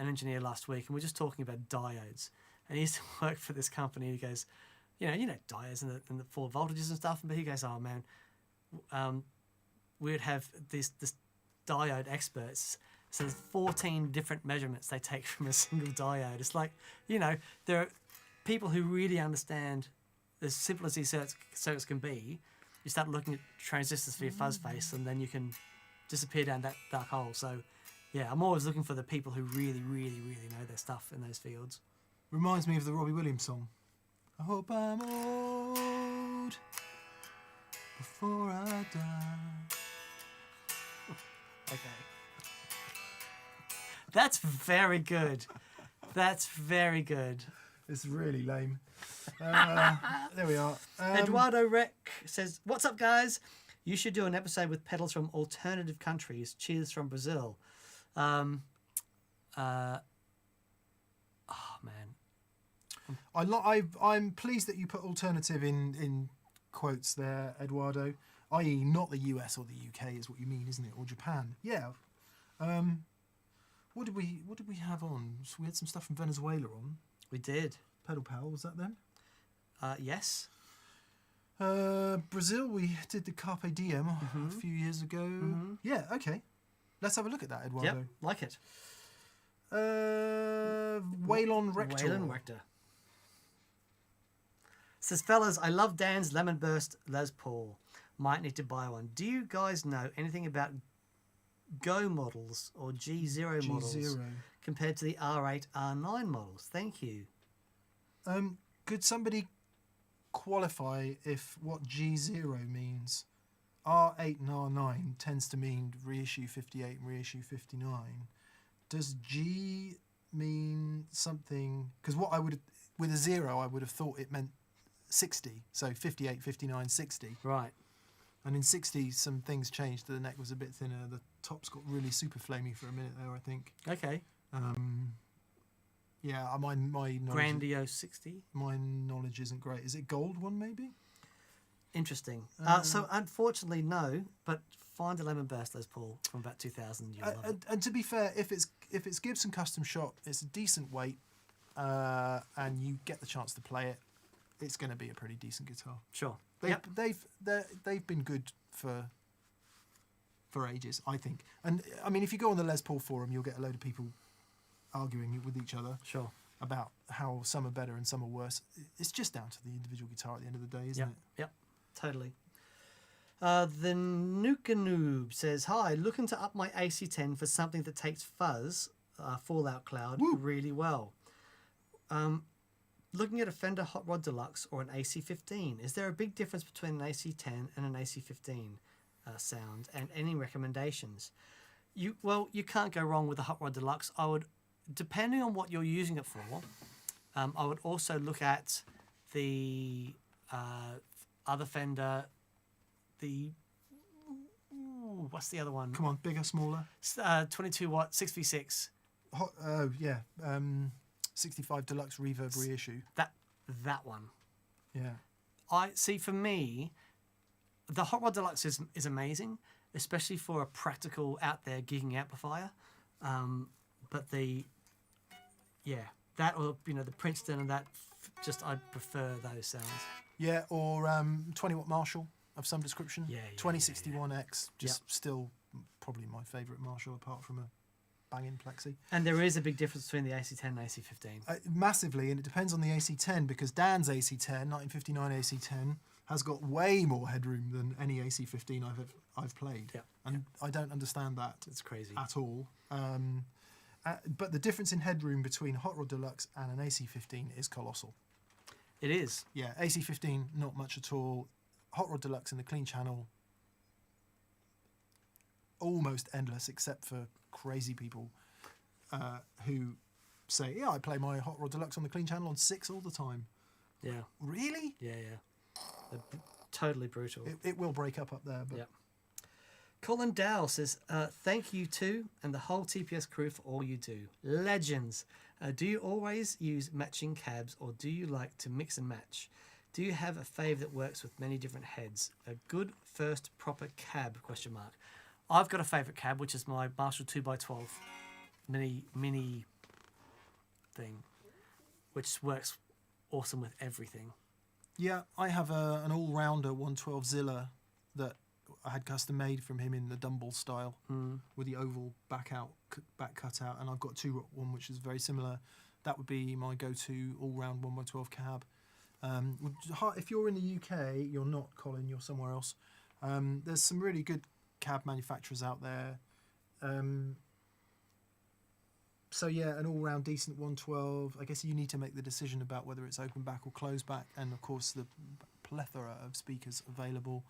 Speaker 2: engineer last week, and we are just talking about diodes. And he used to work for this company. He goes, diodes and the 4 voltages and stuff. But he goes, oh man, we'd have this diode experts. So there's 14 different measurements they take from a single diode. It's like, there are people who really understand, as simple as these circuits can be. You start looking at transistors for your fuzz face, and then you can disappear down that dark hole. So, yeah, I'm always looking for the people who really, really, really know their stuff in those fields.
Speaker 1: Reminds me of the Robbie Williams song. I hope I'm old before I die.
Speaker 2: Okay. That's very good. That's very good.
Speaker 1: It's really lame. There we are.
Speaker 2: Eduardo Rec says, "What's up, guys? You should do an episode with pedals from alternative countries. Cheers from Brazil." Oh man,
Speaker 1: I'm pleased that you put alternative in quotes there, Eduardo. I.e., not the US or the UK is what you mean, isn't it? Or Japan? Yeah. What did we have on? So we had some stuff from Venezuela on.
Speaker 2: we did.
Speaker 1: Pedal Pal, was that them?
Speaker 2: Yes.
Speaker 1: Brazil, we did the Carpe Diem a few years ago. Yeah, okay. Let's have a look at that, Eduardo.
Speaker 2: Yep. Like it.
Speaker 1: Waylon Rector.
Speaker 2: Waylon Rector says, "Fellas, I love Dan's Lemon Burst Les Paul. Might need to buy one. Do you guys know anything about Go models or G0 models
Speaker 1: G0.
Speaker 2: compared to the R8, R9 models? Thank you."
Speaker 1: Could somebody qualify if what G0 means? R8 and R9 tends to mean reissue 58 and reissue 59. Does G mean something? Because what I would, with a 0, I would have thought it meant 60. So 58, 59, 60.
Speaker 2: Right.
Speaker 1: And in 60, some things changed. The neck was a bit thinner. The tops got really super flamey for a minute there, I think.
Speaker 2: Okay.
Speaker 1: Yeah, my knowledge,
Speaker 2: Grandiose 60.
Speaker 1: my knowledge isn't great. Is it gold one, maybe?
Speaker 2: Interesting. So unfortunately, no. But find a Lemon Burst Les Paul from about 2000. You'll love it.
Speaker 1: And to be fair, if it's Gibson custom shop, it's a decent weight, and you get the chance to play it, it's going to be a pretty decent guitar.
Speaker 2: Sure.
Speaker 1: They've been good for ages, I think. And I mean, if you go on the Les Paul forum, you'll get a load of people arguing with each other
Speaker 2: Sure.
Speaker 1: about how some are better and some are worse. It's just down to the individual guitar at the end of the day, isn't it?
Speaker 2: Yep. Totally. The Nookanoob says, "Hi, looking to up my AC10 for something that takes fuzz, Fallout Cloud, really well. Looking at a Fender Hot Rod Deluxe or an AC15. Is there a big difference between an AC10 and an AC15 sound, and any recommendations?" You can't go wrong with the Hot Rod Deluxe. I would, depending on what you're using it for, I would also look at the other Fender, the what's the other one?
Speaker 1: Come on, bigger, smaller.
Speaker 2: 22 watt 6v6.
Speaker 1: Oh yeah, 65 Deluxe Reverb reissue.
Speaker 2: That one.
Speaker 1: Yeah.
Speaker 2: I see. For me, the Hot Rod Deluxe is amazing, especially for a practical out there gigging amplifier. But that, or the Princeton and that, I prefer those sounds.
Speaker 1: Yeah, or 20 watt Marshall of some description.
Speaker 2: Yeah,
Speaker 1: 2061X, still probably my favourite Marshall apart from a banging Plexi.
Speaker 2: And there is a big difference between the AC10 and AC15.
Speaker 1: Massively, and it depends on the AC10 because Dan's AC10, 1959 AC10, has got way more headroom than any AC15 I've played.
Speaker 2: Yeah.
Speaker 1: And I don't understand that.
Speaker 2: It's crazy.
Speaker 1: At all. But the difference in headroom between Hot Rod Deluxe and an AC15 is colossal.
Speaker 2: It is.
Speaker 1: Yeah, AC15, not much at all. Hot Rod Deluxe in the clean channel, almost endless, except for crazy people who say, yeah, I play my Hot Rod Deluxe on the clean channel on 6 all the time.
Speaker 2: Yeah.
Speaker 1: Really?
Speaker 2: Yeah. They're totally brutal.
Speaker 1: It will break up there. But
Speaker 2: yeah. Colin Dow says, thank you too and the whole TPS crew for all you do. Legends. Do you always use matching cabs or do you like to mix and match? Do you have a fave that works with many different heads? A good first proper cab, ? I've got a favourite cab, which is my Marshall 2x12 mini thing, which works awesome with everything.
Speaker 1: Yeah, I have an all-rounder 112 Zilla that I had custom made from him in the Dumble style with the oval back cutout, and I've got one which is very similar. That would be my go-to all-round 1x12 cab. If you're in the UK, you're not, Colin, you're somewhere else. There's some really good cab manufacturers out there. So yeah, an all-round decent 112. I guess you need to make the decision about whether it's open back or closed back, and of course the plethora of speakers available.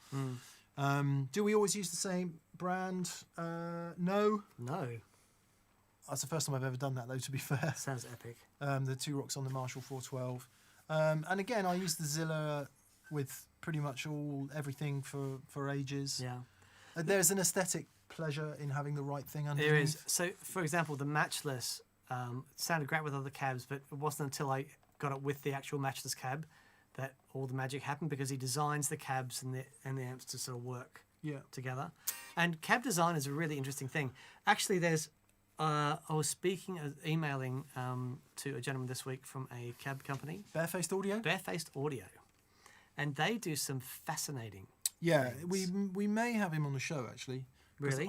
Speaker 1: Do we always use the same brand? No. That's the first time I've ever done that, though, to be fair.
Speaker 2: Sounds epic.
Speaker 1: The Two Rocks on the Marshall 412. And again, I use the Zilla with pretty much everything for ages.
Speaker 2: Yeah.
Speaker 1: There's an aesthetic pleasure in having the right thing underneath.
Speaker 2: There is. So, for example, the matchless sounded great with other cabs, but it wasn't until I got it with the actual matchless cab that all the magic happened, because he designs the cabs and the amps to sort of work together. And cab design is a really interesting thing. Actually, there's I was emailing to a gentleman this week from a cab company.
Speaker 1: Barefaced Audio?
Speaker 2: Barefaced Audio. And they do some fascinating things.
Speaker 1: we may have him on the show, actually.
Speaker 2: Really?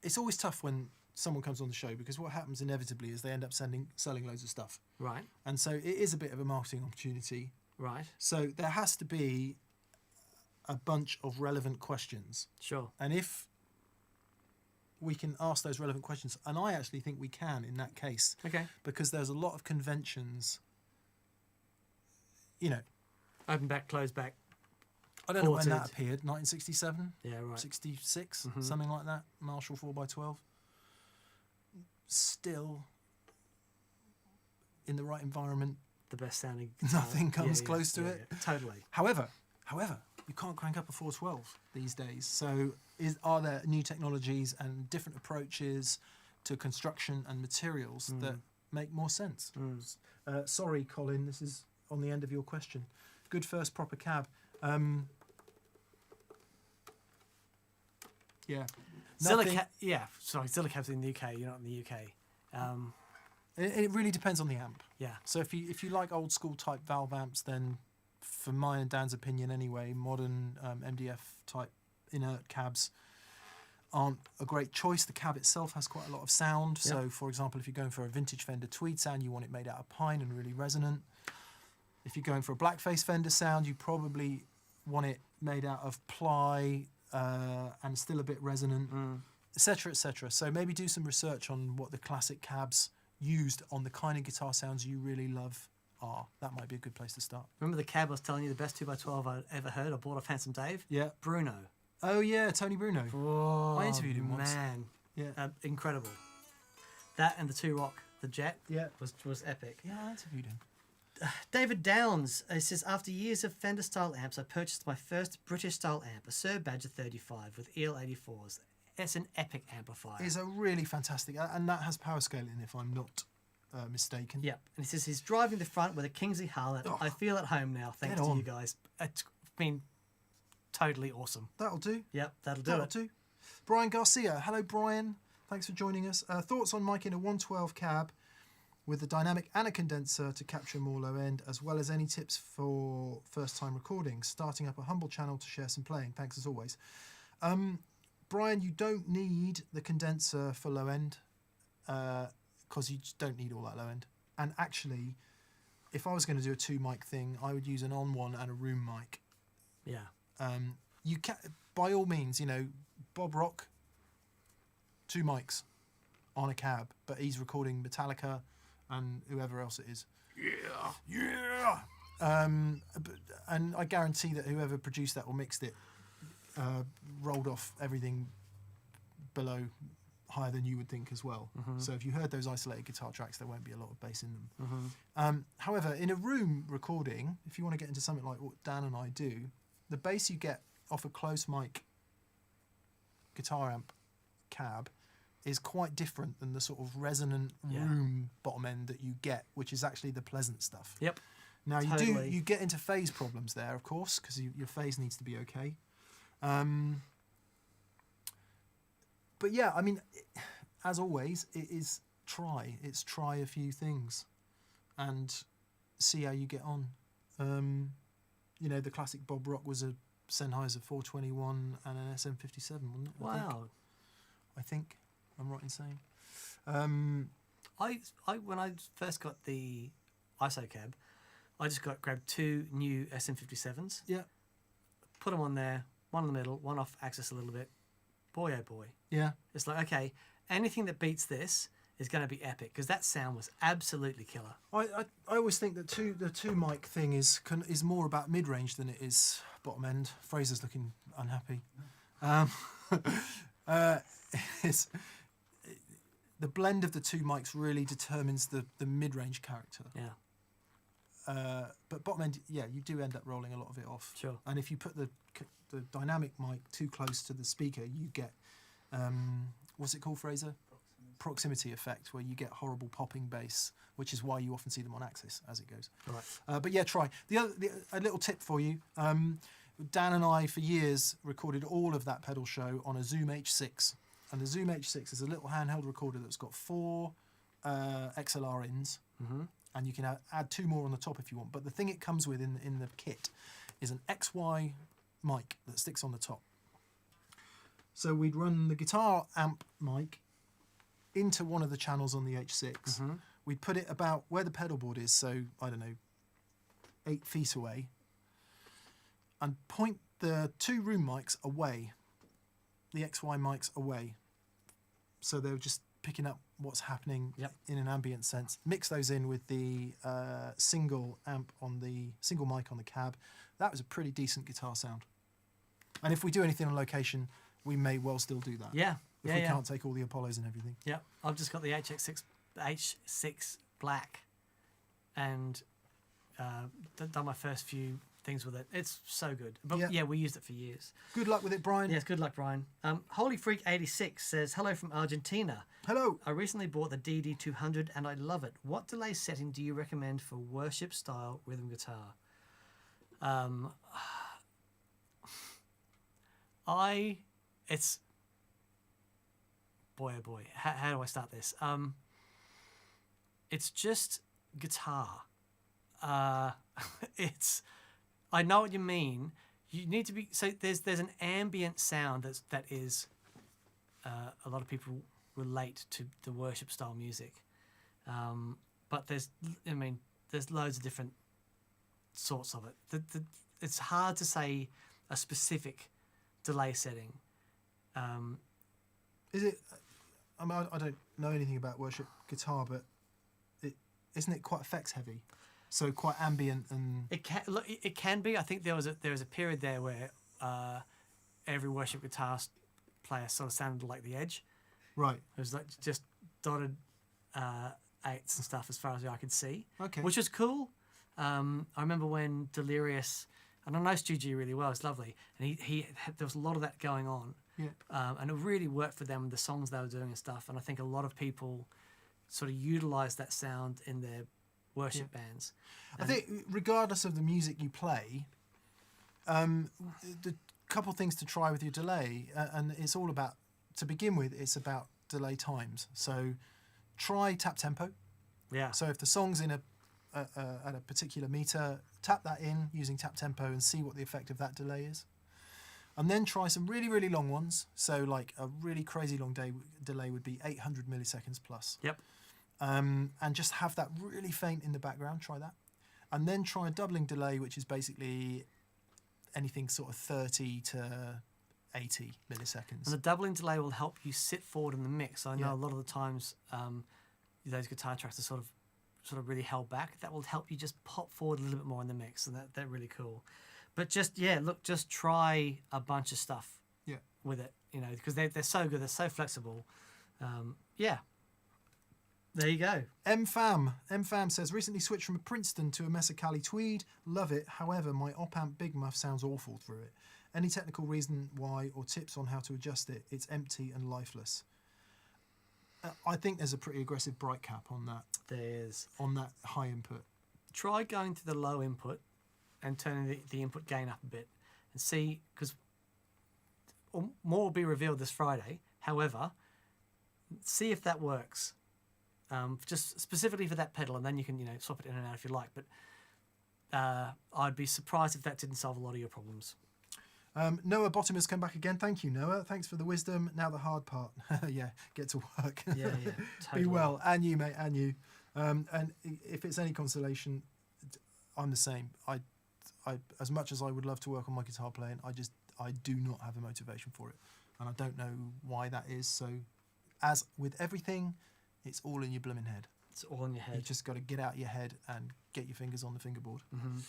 Speaker 1: It's always tough when someone comes on the show, because what happens inevitably is they end up selling loads of stuff.
Speaker 2: Right.
Speaker 1: And so it is a bit of a marketing opportunity.
Speaker 2: Right.
Speaker 1: So there has to be a bunch of relevant questions.
Speaker 2: Sure.
Speaker 1: And if we can ask those relevant questions, and I actually think we can in that case.
Speaker 2: Okay.
Speaker 1: Because there's a lot of conventions,
Speaker 2: Open back, close back.
Speaker 1: I don't know when that appeared, 1967?
Speaker 2: Yeah, right.
Speaker 1: 66? Something like that, Marshall 4x12. Still, in the right environment,
Speaker 2: the best sounding guitar.
Speaker 1: Nothing comes close to it.
Speaker 2: Yeah. Totally.
Speaker 1: However, you can't crank up a 412 these days. So are there new technologies and different approaches to construction and materials that make more sense? Sorry, Colin, this is on the end of your question. Good first proper cab.
Speaker 2: Zilla cab's in the UK. You're not in the UK.
Speaker 1: It really depends on the amp.
Speaker 2: Yeah.
Speaker 1: So if you like old school type valve amps, then for mine and Dan's opinion anyway, modern MDF type inert cabs aren't a great choice. The cab itself has quite a lot of sound.
Speaker 2: Yeah.
Speaker 1: So for example, if you're going for a vintage Fender tweed sound, you want it made out of pine and really resonant. If you're going for a blackface Fender sound, you probably want it made out of ply and still a bit resonant, etc., etc. So maybe do some research on what the classic cabs used on the kind of guitar sounds you really love are. That might be a good place to start.
Speaker 2: Remember the cab I was telling you, the best 2x12 I ever heard? I bought off Handsome Dave?
Speaker 1: Yeah.
Speaker 2: Bruno.
Speaker 1: Oh yeah, Tony Bruno.
Speaker 2: Oh,
Speaker 1: I interviewed him once.
Speaker 2: Man.
Speaker 1: Yeah.
Speaker 2: Incredible. That and the Two Rock, the Jet,
Speaker 1: Yeah.
Speaker 2: was epic.
Speaker 1: Yeah, I interviewed him.
Speaker 2: David Downs says, after years of Fender style amps, I purchased my first British style amp, a Sir Badger 35 with EL84s. It's an epic amplifier.
Speaker 1: It's a really fantastic, and that has power scaling, if I'm not mistaken.
Speaker 2: Yep. And he says he's driving the front with a Kingsley Harlot.
Speaker 1: Oh.
Speaker 2: I feel at home now, thanks
Speaker 1: Get
Speaker 2: to
Speaker 1: on.
Speaker 2: you guys. It's been totally awesome.
Speaker 1: That'll do.
Speaker 2: Yep, that'll do
Speaker 1: That'll
Speaker 2: it.
Speaker 1: do. Brian Garcia. Hello, Brian. Thanks for joining us. Thoughts on miking a 112 cab with a dynamic and a condenser to capture more low end, as well as any tips for first time recording, starting up a humble channel to share some playing. Thanks as always. Brian, you don't need the condenser for low end because you just don't need all that low end. And actually, if I was going to do a 2 mic thing, I would use an on one and a room mic.
Speaker 2: Yeah.
Speaker 1: You can, by all means, you know, Bob Rock, 2 mics on a cab, but he's recording Metallica and whoever else it is. Yeah. And I guarantee that whoever produced that or mixed it rolled off everything below higher than you would think as well. So if you heard those isolated guitar tracks, there won't be a lot of bass in them. However, in a room recording, if you want to get into something like what Dan and I do, the bass you get off a close mic guitar amp cab is quite different than the sort of resonant room bottom end that you get, which is actually the pleasant stuff.
Speaker 2: Yep.
Speaker 1: Now
Speaker 2: Totally.
Speaker 1: you get into phase problems there, of course, because your phase needs to be okay. But yeah, I mean, as always, it's try a few things and see how you get on. You know, the classic Bob Rock was a Sennheiser 421 and an SM57, wasn't it?
Speaker 2: Wow.
Speaker 1: I think I'm right in saying.
Speaker 2: I when I first got the ISO cab, I just grabbed 2 new SM57s,
Speaker 1: Yeah,
Speaker 2: put them on there, one in the middle, one off axis a little bit. Boy, oh boy.
Speaker 1: yeah.
Speaker 2: It's like, okay, anything that beats this is going to be epic, because that sound was absolutely killer.
Speaker 1: I always think that the two mic thing is more about mid range than it is bottom end. Fraser's looking unhappy. It's the blend of the 2 mics really determines the mid range character.
Speaker 2: Yeah.
Speaker 1: But bottom end, yeah, you do end up rolling a lot of it off.
Speaker 2: Sure.
Speaker 1: And if you put the dynamic mic too close to the speaker, you get what's it called, Fraser? Proximity effect, where you get horrible popping bass, which is why you often see them on axis as it goes.
Speaker 2: Right.
Speaker 1: But yeah, try a little tip for you. Dan and I, for years, recorded all of that pedal show on a Zoom H6, and the Zoom H6 is a little handheld recorder that's got 4 XLR ins, and you can add 2 more on the top if you want. But the thing it comes with in the kit is an XY mic that sticks on the top. So we'd run the guitar amp mic into one of the channels on the H6. We'd put it about where the pedal board is, so I don't know, 8 feet away, and point the 2 room mics away, the XY mics away, so they're just picking up what's happening in an ambient sense. Mix those in with the single amp on the single mic on the cab. That was a pretty decent guitar sound. And if we do anything on location, we may well still do that.
Speaker 2: Yeah.
Speaker 1: If we can't take all the Apollos and everything.
Speaker 2: Yeah. I've just got the H6 Black, and done my first few things with it. It's so good. But yeah, we used it for years.
Speaker 1: Good luck with it, Brian.
Speaker 2: Yes, good luck, Brian. Holy Freak 86 says, hello from Argentina.
Speaker 1: Hello.
Speaker 2: I recently bought the DD200 and I love it. What delay setting do you recommend for worship style rhythm guitar? It's boy oh boy, how do I start this? It's just guitar. It's, I know what you mean. You need to be, so there's an ambient sound that is a lot of people relate to the worship style music, but there's loads of different sorts of it. It's hard to say a specific delay setting.
Speaker 1: Is it? I mean, I don't know anything about worship guitar, but isn't it quite effects heavy? So quite ambient and
Speaker 2: It can be. I think there was a period there where every worship guitar player sort of sounded like The Edge.
Speaker 1: right.
Speaker 2: It was like just dotted eighths and stuff as far as I could see,
Speaker 1: Okay.
Speaker 2: which was cool. I remember when Delirious, and I know Stu G really well, it's lovely, and he had, there was a lot of that going on,
Speaker 1: Yeah.
Speaker 2: and it really worked for them, the songs they were doing and stuff, and I think a lot of people sort of utilised that sound in their worship bands.
Speaker 1: I think regardless of the music you play, the couple things to try with your delay, and it's all about, to begin with, it's about delay times. So try tap tempo.
Speaker 2: Yeah.
Speaker 1: So if the song's in at a particular meter, tap that in using tap tempo and see what the effect of that delay is. And then try some really, really long ones. So like a really crazy long delay would be 800 milliseconds plus.
Speaker 2: Yep.
Speaker 1: And just have that really faint in the background. Try that. And then try a doubling delay, which is basically anything sort of 30 to 80 milliseconds.
Speaker 2: And the doubling delay will help you sit forward in the mix. I know
Speaker 1: Yeah.
Speaker 2: a lot of the times those guitar tracks are sort of really held back. That will help you just pop forward a little bit more in the mix, and that's really cool. But just try a bunch of stuff.
Speaker 1: Yeah.
Speaker 2: With it, because they're so good, they're so flexible. Yeah. There you go.
Speaker 1: M-Fam says, recently switched from a Princeton to a Mesa-Cali Tweed. Love it. However, my op-amp Big Muff sounds awful through it. Any technical reason why or tips on how to adjust it? It's empty and lifeless. I think there's a pretty aggressive bright cap on that high input.
Speaker 2: Try going to the low input and turning the input gain up a bit and see, because more will be revealed this Friday. However, see if that works. Just specifically for that pedal, and then you can swap it in and out if you like. But I'd be surprised if that didn't solve a lot of your problems.
Speaker 1: Noah Bottom has come back again. Thank you, Noah. Thanks for the wisdom. Now the hard part. Yeah, get to work.
Speaker 2: Yeah, totally.
Speaker 1: Be well. And you, mate, and you. And if it's any consolation, I'm the same. I as much as I would love to work on my guitar playing, I do not have a motivation for it. And I don't know why that is. So as with everything, it's all in your blooming head.
Speaker 2: It's all in your head.
Speaker 1: You just got to get out your head and get your fingers on the fingerboard.
Speaker 2: Mm-hmm.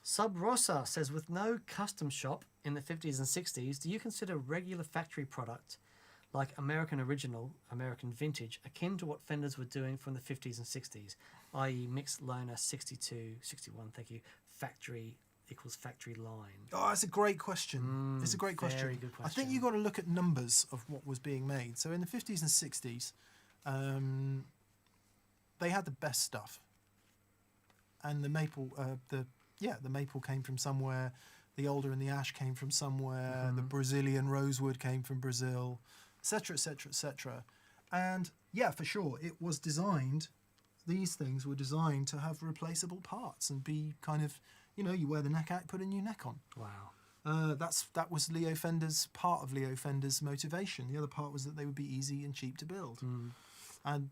Speaker 2: Sub Rosa says, with no custom shop in the 50s and 60s, do you consider regular factory product like American Original, American Vintage, akin to what Fenders were doing from the 50s and 60s, i.e. mixed loner 62, 61, thank you, factory equals factory line?
Speaker 1: Oh, it's a great question. It's a great question.
Speaker 2: Very good question.
Speaker 1: I think you've got to look at numbers of what was being made. So in the 50s and 60s, they had the best stuff. And the maple, the maple came from somewhere. The alder and the ash came from somewhere.
Speaker 2: Mm-hmm.
Speaker 1: The Brazilian rosewood came from Brazil, etc., etc., etc. And yeah, for sure, it was designed. These things were designed to have replaceable parts and be kind of, you wear the neck out, put a new neck on.
Speaker 2: Wow.
Speaker 1: That was Leo Fender's part of Leo Fender's motivation. The other part was that they would be easy and cheap to build. And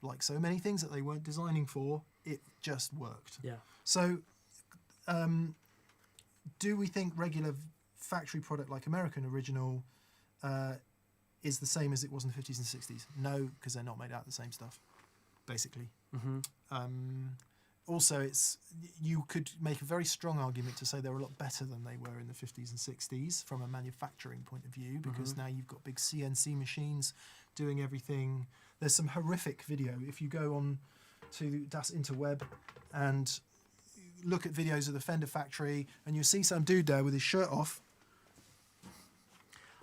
Speaker 1: like so many things that they weren't designing for, it just worked.
Speaker 2: Yeah.
Speaker 1: So do we think regular factory product like American Original is the same as it was in the 50s and 60s? No, because they're not made out of the same stuff, basically. Also, you could make a very strong argument to say they're a lot better than they were in the 50s and 60s from a manufacturing point of view, because now you've got big CNC machines doing everything. There's some horrific video. If you go on to Das Interweb and look at videos of the Fender factory, and you'll see some dude there with his shirt off.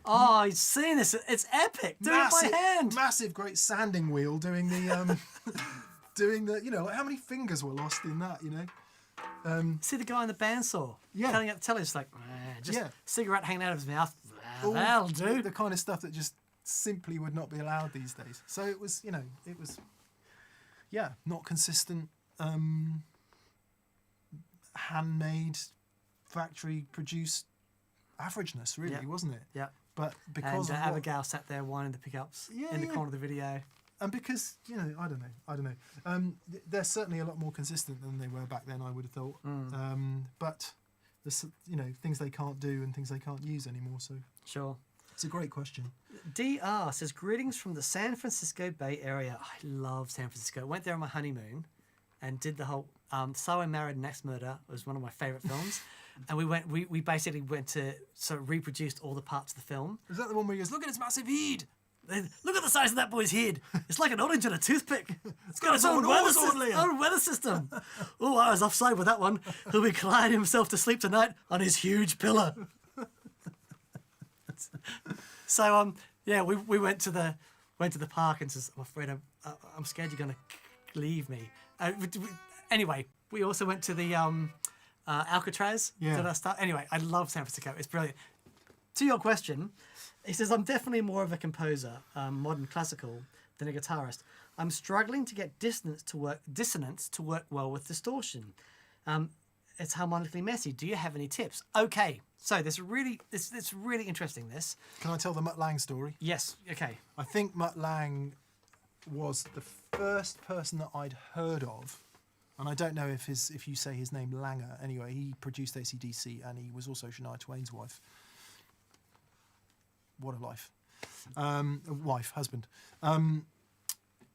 Speaker 2: Oh, I've seen this. It's epic. Doing it by hand.
Speaker 1: Massive, great sanding wheel doing the... doing the, like how many fingers were lost in that,
Speaker 2: See the guy in the bandsaw?
Speaker 1: Yeah.
Speaker 2: Cutting out the telly, it's like, just
Speaker 1: Yeah.
Speaker 2: cigarette hanging out of his mouth.
Speaker 1: All
Speaker 2: That'll do.
Speaker 1: the kind of stuff that just simply would not be allowed these days. So it was, not consistent, handmade, factory-produced averageness, really, wasn't it?
Speaker 2: Yeah.
Speaker 1: But because
Speaker 2: and
Speaker 1: of
Speaker 2: Abigail sat there winding the pickups in the corner of the video.
Speaker 1: And because, I don't know. They're certainly a lot more consistent than they were back then, I would have thought. But there's, things they can't do and things they can't use anymore. So
Speaker 2: Sure.
Speaker 1: It's a great question.
Speaker 2: DR says, greetings from the San Francisco Bay Area. I love San Francisco. Went there on my honeymoon and did the whole... So I Married an Axe Murder was one of my favourite films. And we basically went to sort of reproduced all the parts of the film.
Speaker 1: Is that the one where he goes, look at this massive heat?
Speaker 2: Look at the size of that boy's head. It's like an orange and a toothpick. It's got its
Speaker 1: got
Speaker 2: own
Speaker 1: an
Speaker 2: weather,
Speaker 1: Orson, Liam.
Speaker 2: own weather system. Oh, I was offside with that one. He'll be crying himself to sleep tonight on his huge pillow. So yeah, we went to the park and says, I'm afraid I'm scared you're gonna leave me. Anyway, we also went to the Alcatraz.
Speaker 1: Yeah.
Speaker 2: Did I start? Anyway, I love San Francisco. It's brilliant. To your question, he says, I'm definitely more of a composer, modern classical, than a guitarist. I'm struggling to get dissonance to work well with distortion. It's harmonically messy. Do you have any tips? Okay, so it's really interesting. This.
Speaker 1: Can I tell the Mutt Lang story?
Speaker 2: Yes. Okay.
Speaker 1: I think Mutt Lang was the first person that I'd heard of, and I don't know if you say his name Langer. Anyway, he produced AC/DC, and he was also Shania Twain's wife. What a life. Husband.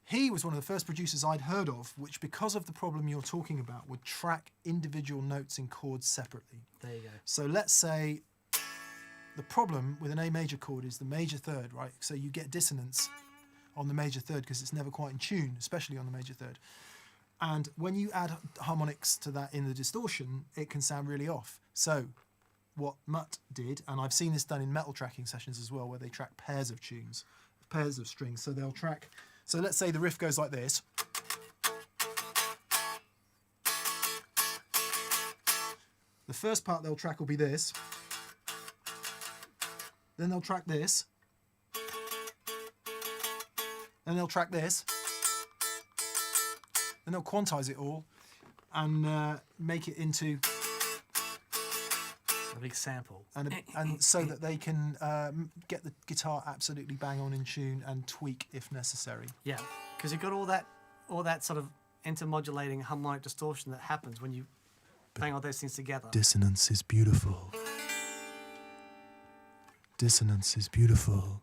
Speaker 1: He was one of the first producers I'd heard of, which, because of the problem you're talking about, would track individual notes in chords separately.
Speaker 2: There you go.
Speaker 1: So let's say the problem with an A major chord is the major third, right? So you get dissonance on the major third because it's never quite in tune, especially on the major third. And when you add harmonics to that in the distortion, it can sound really off. So what Mutt did, and I've seen this done in metal tracking sessions as well, where they track pairs of tunes, pairs of strings. So they'll track, so let's say the riff goes like this. The first part they'll track will be this. Then they'll track this. Then they'll track this. Then they'll quantize it all and make it into
Speaker 2: A big sample.
Speaker 1: and so that they can get the guitar absolutely bang on in tune and tweak if necessary.
Speaker 2: Yeah, because you've got all that sort of intermodulating harmonic distortion that happens when you bang all those things together.
Speaker 1: Dissonance is beautiful. Dissonance is beautiful.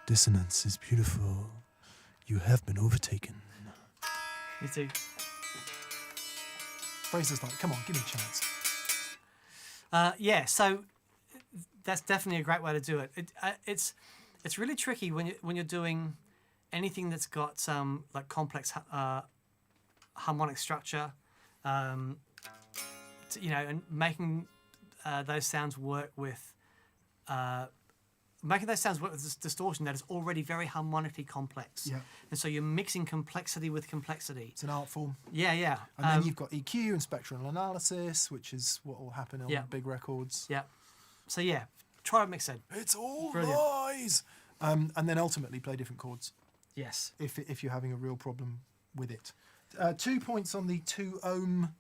Speaker 1: Dissonance is beautiful. You have been overtaken.
Speaker 2: Me too.
Speaker 1: Fraser's like, come on, give me a chance.
Speaker 2: Yeah, so that's definitely a great way to do it. It's really tricky when you're doing anything that's got some like complex harmonic structure, and making those sounds work with this distortion that is already very harmonically complex.
Speaker 1: Yeah.
Speaker 2: And so you're mixing complexity with complexity.
Speaker 1: It's an art form.
Speaker 2: Yeah.
Speaker 1: And then you've got EQ and spectral analysis, which is what will happen on big records.
Speaker 2: Yeah. So yeah, try to mix it.
Speaker 1: It's all
Speaker 2: Brilliant.
Speaker 1: lies. And then ultimately play different chords
Speaker 2: Yes.
Speaker 1: if you're having a real problem with it. 2 points on the 2 ohm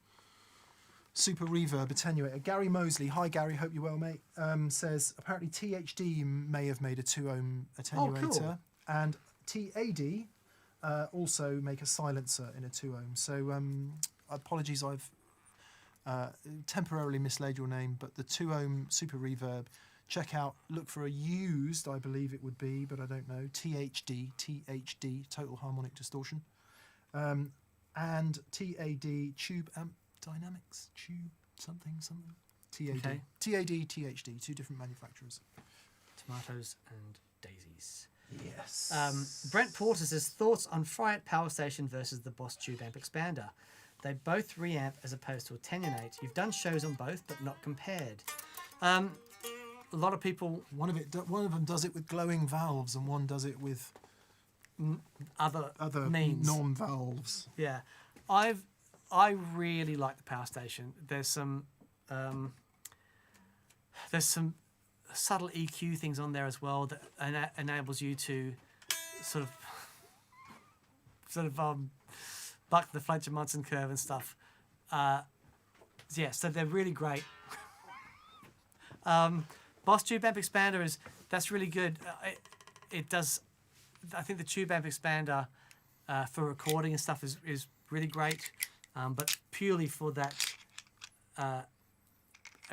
Speaker 1: super reverb attenuator. Gary Mosley, hi Gary, hope you're well, mate. Says apparently THD may have made a 2 ohm attenuator,
Speaker 2: cool.
Speaker 1: and TAD also make a silencer in a 2 ohm. So apologies, I've temporarily mislaid your name, but the 2 ohm super reverb. Check out, look for a used, I believe it would be, but I don't know. THD, total harmonic distortion, and TAD, tube amp dynamics, tube something. TAD,
Speaker 2: Okay.
Speaker 1: TAD, THD, 2 different manufacturers.
Speaker 2: Tomatoes and daisies.
Speaker 1: Yes.
Speaker 2: Brent Porter says thoughts on Friat Power Station versus the Boss Tube Amp Expander. They both reamp as opposed to attenuate. You've done shows on both, but not compared. A lot of people
Speaker 1: One of them does it with glowing valves, and one does it with
Speaker 2: other
Speaker 1: other
Speaker 2: means.
Speaker 1: non-valves.
Speaker 2: Yeah, I really like the Power Station. There's some subtle EQ things on there as well that enables you to sort of buck the Fletcher Munson curve and stuff. Yeah, so they're really great. Boss Tube Amp Expander that's really good. It does. I think the Tube Amp Expander for recording and stuff is really great, but purely for that a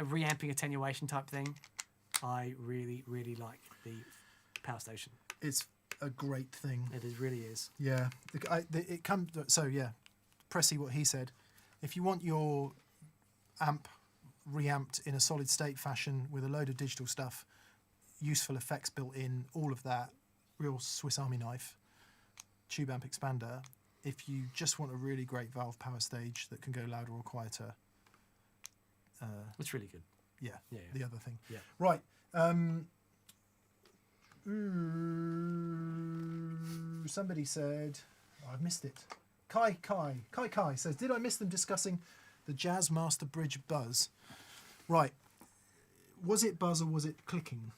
Speaker 2: reamping attenuation type thing, I really like the Power Station.
Speaker 1: It's a great thing.
Speaker 2: Really is.
Speaker 1: Yeah, it comes. So yeah, Pressy, what he said. If you want your amp reamped in a solid state fashion with a load of digital stuff, useful effects built in, all of that, real Swiss Army knife tube amp expander if you just want a really great valve power stage that can go louder or quieter.
Speaker 2: It's really good.
Speaker 1: Yeah,
Speaker 2: Yeah.
Speaker 1: the other thing.
Speaker 2: Yeah.
Speaker 1: Right. Somebody said, oh, I've missed it. Kai says, did I miss them discussing the Jazzmaster Bridge buzz? Right. Was it buzz or was it clicking?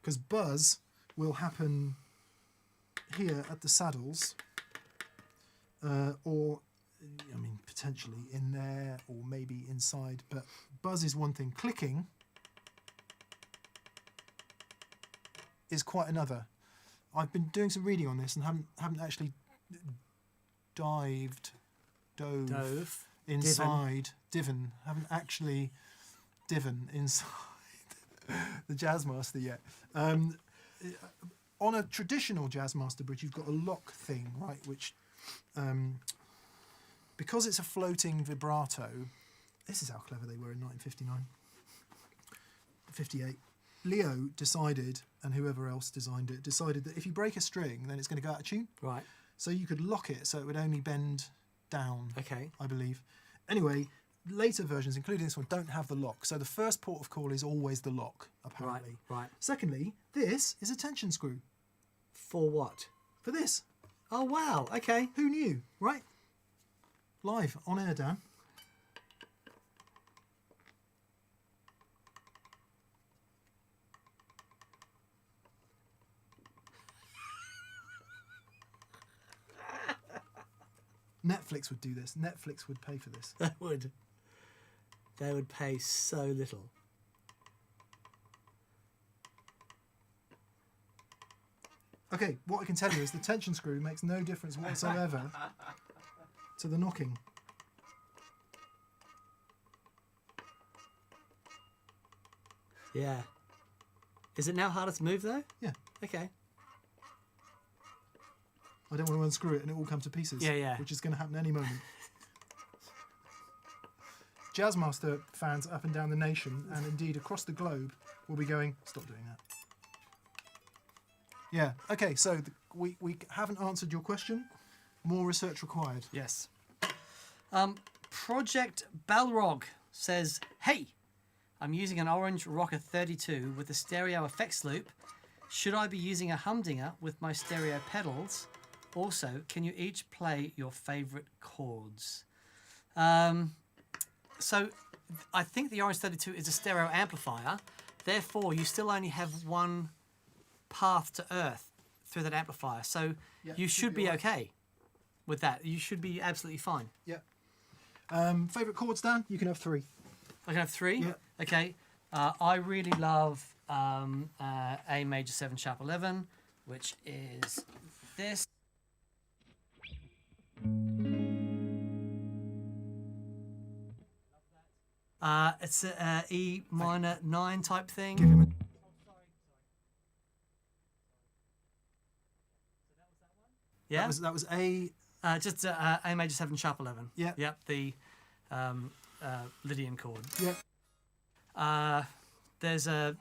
Speaker 1: Because buzz will happen here at the saddles, or, I mean, potentially in there or maybe inside, but buzz is one thing. Clicking is quite another. I've been doing some reading on this and haven't actually dove inside Divin. Haven't actually Divin inside the Jazzmaster yet. On a traditional Jazzmaster bridge, you've got a lock thing, right? Which, because it's a floating vibrato, this is how clever they were in 1959, 58. Leo decided, and whoever else designed it, decided that if you break a string, then it's going to go out of tune.
Speaker 2: Right.
Speaker 1: So you could lock it so it would only bend down,
Speaker 2: Okay.
Speaker 1: I believe. Anyway, later versions, including this one, don't have the lock. So the first port of call is always the lock, apparently.
Speaker 2: Right.
Speaker 1: Secondly, this is a tension screw
Speaker 2: For what?
Speaker 1: for this.
Speaker 2: Oh, wow. Okay.
Speaker 1: Who knew, right? Live, on air, Dan. Netflix would do this. Netflix would pay for this.
Speaker 2: They would. They would pay so little.
Speaker 1: Okay, what I can tell you is the tension screw makes no difference whatsoever to the knocking.
Speaker 2: Yeah. Is it now harder to move though?
Speaker 1: Yeah.
Speaker 2: Okay.
Speaker 1: I don't want to unscrew it and it all come to pieces.
Speaker 2: Yeah.
Speaker 1: Which is going to happen any moment. Jazzmaster fans up and down the nation, and indeed across the globe, will be going, stop doing that. Yeah, okay, so we haven't answered your question. More research required.
Speaker 2: Yes. Project Balrog says, hey, I'm using an Orange Rocker 32 with a stereo effects loop. Should I be using a Humdinger with my stereo pedals? Also, can you each play your favourite chords? So I think the Orange 32 is a stereo amplifier. Therefore, you still only have one path to earth through that amplifier. So
Speaker 1: Yeah,
Speaker 2: you should be
Speaker 1: all right.
Speaker 2: okay with that. You should be absolutely fine.
Speaker 1: Yeah. Favourite chords, Dan? You can have 3.
Speaker 2: I can have 3?
Speaker 1: Yeah.
Speaker 2: Okay. I really love A major 7 sharp 11, which is this. It's a E minor 9 type thing.
Speaker 1: Give him
Speaker 2: Yeah.
Speaker 1: that was A.
Speaker 2: Just A major 7 sharp 11.
Speaker 1: Yeah.
Speaker 2: Yep. The Lydian chord.
Speaker 1: Yeah.
Speaker 2: There's a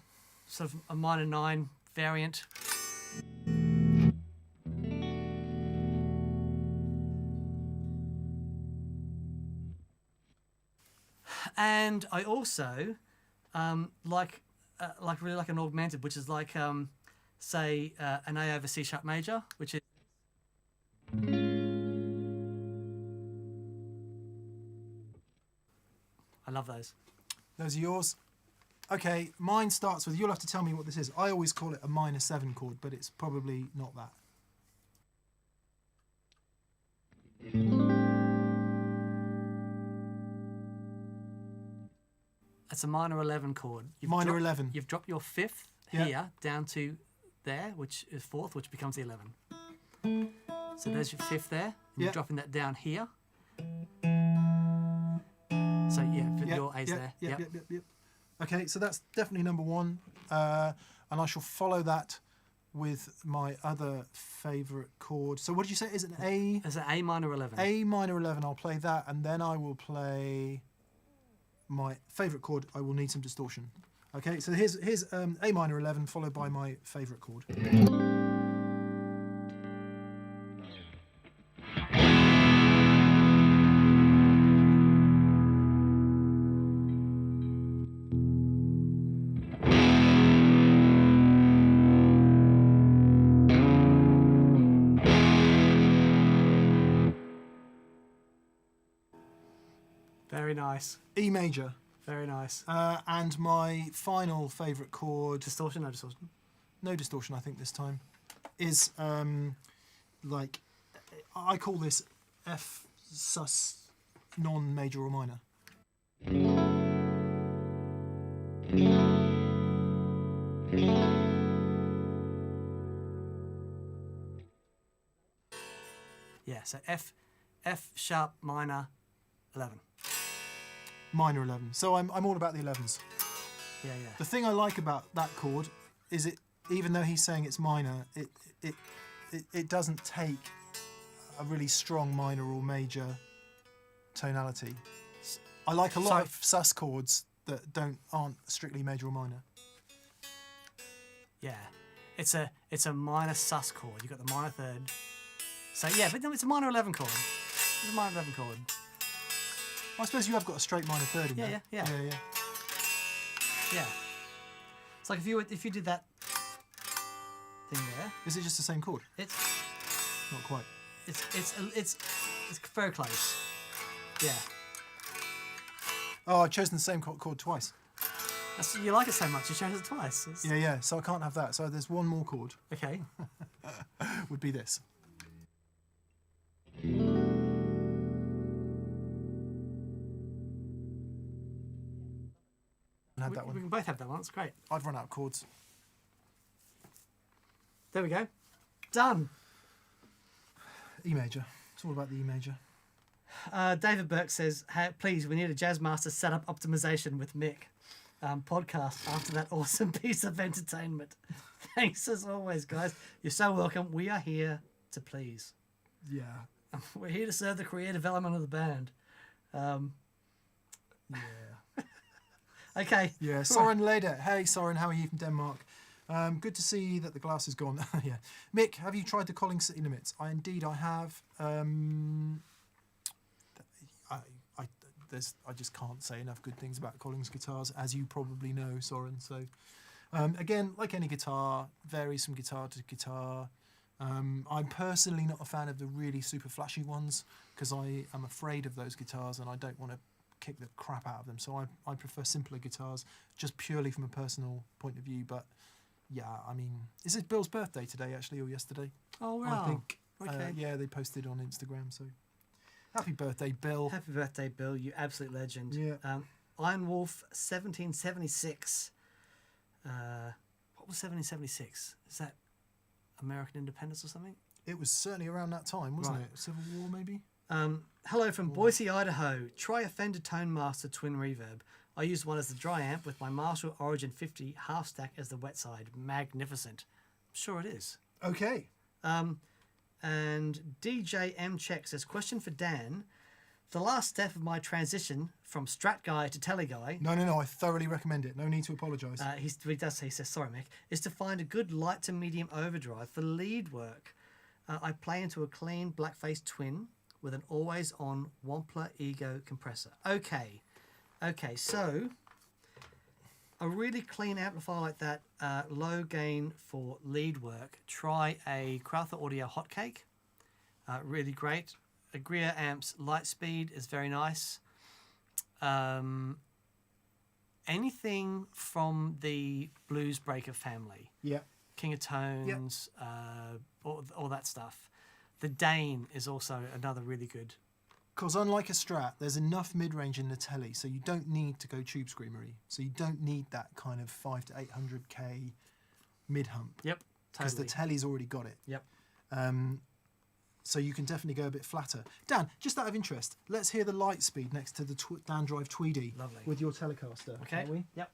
Speaker 2: sort of a minor 9 variant. And I also really like an augmented, which is like say an A over C sharp major, which is. I love those.
Speaker 1: Those are yours. Okay, mine starts with, you'll have to tell me what this is. I always call it a minor 7 chord, but it's probably not that.
Speaker 2: It's a minor 11 chord.
Speaker 1: Minor 11.
Speaker 2: You've dropped your 5th
Speaker 1: Yeah.
Speaker 2: here down to there, which is 4th, which becomes the 11. So there's your 5th there. And
Speaker 1: Yeah.
Speaker 2: you're dropping that down here. So yeah, put your A's there. Yep.
Speaker 1: Yep. Okay, so that's definitely number 1. And I shall follow that with my other favourite chord. So what did you say? Is it an A?
Speaker 2: It's an A minor 11.
Speaker 1: A minor 11, I'll play that, and then I will play my favourite chord, I Will Need Some Distortion. Okay, so here's A minor 11 followed by my favourite chord.
Speaker 2: Very nice.
Speaker 1: E major.
Speaker 2: Very nice.
Speaker 1: And my final favourite chord,
Speaker 2: Distortion, no distortion.
Speaker 1: no distortion I think this time, is like, I call this F sus non-major or minor.
Speaker 2: Yeah, so F sharp minor 11.
Speaker 1: Minor 11. So I'm all about the 11s.
Speaker 2: Yeah.
Speaker 1: The thing I like about that chord is it, even though he's saying it's minor, it doesn't take a really strong minor or major tonality. I like a lot of sus chords that aren't strictly major or minor.
Speaker 2: Yeah. It's a minor sus chord. You've got the minor third. So yeah, but no, it's a minor 11 chord. It's a minor 11 chord.
Speaker 1: I suppose you have got a straight minor third in there.
Speaker 2: Yeah. Yeah. It's like if you did that thing there,
Speaker 1: Is it just the same chord?
Speaker 2: it's
Speaker 1: Not quite.
Speaker 2: it's very close. Yeah.
Speaker 1: Oh, I've chosen the same chord twice.
Speaker 2: You like it so much, you chose it twice.
Speaker 1: Yeah. So I can't have that. So there's one more chord.
Speaker 2: Okay.
Speaker 1: Would be this. I had that
Speaker 2: We
Speaker 1: one.
Speaker 2: can both have that one. That's great.
Speaker 1: I've run out of chords.
Speaker 2: There we go. Done.
Speaker 1: E major. It's all about the E major.
Speaker 2: David Burke says, hey, please, we need a Jazzmaster setup optimization with Mick podcast after that awesome piece of entertainment. Thanks as always, guys. You're so welcome. We are here to please.
Speaker 1: Yeah.
Speaker 2: We're here to serve the creative element of the band.
Speaker 1: Yeah.
Speaker 2: Okay.
Speaker 1: Yeah. Soren Leder. Hey, Soren, how are you from Denmark? Good to see that the glass is gone. Yeah. Mick, have you tried the Collings City Limits? Indeed I have. I just can't say enough good things about Collings guitars, as you probably know, Soren. So, again, like any guitar, varies from guitar to guitar. I'm personally not a fan of the really super flashy ones because I am afraid of those guitars and I don't want to kick the crap out of them. So I prefer simpler guitars, just purely from a personal point of view. But yeah, I mean, is it Bill's birthday today actually, or yesterday?
Speaker 2: Oh, wow.
Speaker 1: I think.
Speaker 2: Okay.
Speaker 1: Yeah, they posted on Instagram. So happy birthday, Bill.
Speaker 2: Happy birthday, Bill, you absolute legend.
Speaker 1: Yeah.
Speaker 2: Iron Wolf 1776. What was 1776? Is that American independence or something?
Speaker 1: It was certainly around that time, wasn't
Speaker 2: Right.
Speaker 1: it? Civil War, maybe?
Speaker 2: Hello from Boise, Idaho. Try a Fender Tone Master Twin Reverb. I used one as the dry amp with my Marshall Origin 50 half stack as the wet side. Magnificent. I'm sure it is.
Speaker 1: Okay.
Speaker 2: And DJ M Check says, question for Dan. The last step of my transition from Strat guy to Tele guy,
Speaker 1: No. I thoroughly recommend it. No need to apologise.
Speaker 2: he does say, he says, sorry, Mick, is to find a good light to medium overdrive for lead work. I play into a clean blackface twin with an always on Wampler Ego compressor. Okay, so a really clean amplifier like that, low gain for lead work, try a Crowther Audio Hotcake. Really great. A Greer Amps light speed is very nice. Anything from the Blues Breaker family,
Speaker 1: Yeah.
Speaker 2: King of Tones, all that stuff. The Dane is also another really good.
Speaker 1: Because unlike a Strat, there's enough mid-range in the Telly, so you don't need to go tube screamery. So you don't need that kind of 500 to 800k mid-hump.
Speaker 2: Yep,
Speaker 1: Because
Speaker 2: totally.
Speaker 1: the Telly's already got it.
Speaker 2: Yep.
Speaker 1: So you can definitely go a bit flatter. Dan, just out of interest, let's hear the light speed next to the Dan Drive Tweedy.
Speaker 2: Lovely.
Speaker 1: With your Telecaster.
Speaker 2: Okay.
Speaker 1: Shall we?
Speaker 2: Yep.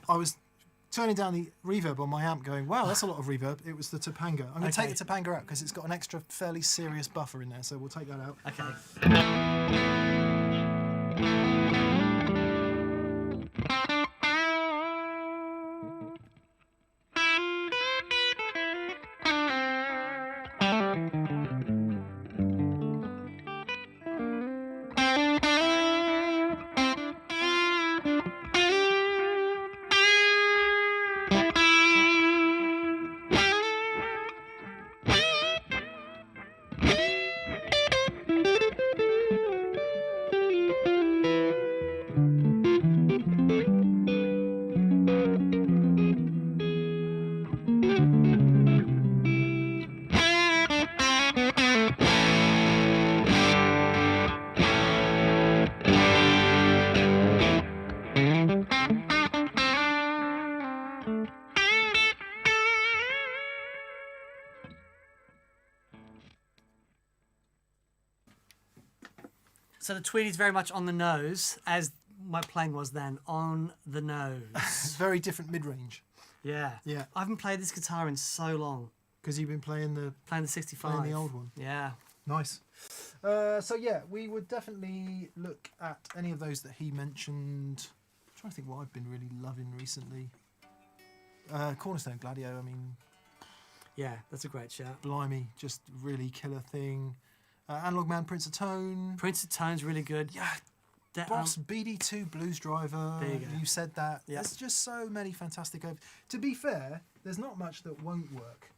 Speaker 1: I was turning down the reverb on my amp going, wow, that's a lot of reverb. It was the Topanga. I'm going to
Speaker 2: Okay.
Speaker 1: take the Topanga out because it's got an extra fairly serious buffer in there, so we'll take that out.
Speaker 2: Okay. So the Tweedy's very much on the nose, as my playing was then, on the nose.
Speaker 1: Very different mid-range
Speaker 2: Yeah.
Speaker 1: Yeah.
Speaker 2: I haven't played this guitar in so long.
Speaker 1: because you've been playing the
Speaker 2: Playing the 65.
Speaker 1: playing the old one.
Speaker 2: Yeah.
Speaker 1: Nice. So yeah, we would definitely look at any of those that he mentioned. I'm trying to think what I've been really loving recently. Cornerstone Gladio, I mean,
Speaker 2: Yeah, that's a great shout.
Speaker 1: blimey, just really killer thing. Analog Man, Prince of Tone.
Speaker 2: Prince of Tone's really good.
Speaker 1: Yeah,
Speaker 2: That,
Speaker 1: Boss BD2 Blues Driver.
Speaker 2: There you go.
Speaker 1: said that.
Speaker 2: Yeah.
Speaker 1: There's just so many fantastic. To be fair, there's not much that won't work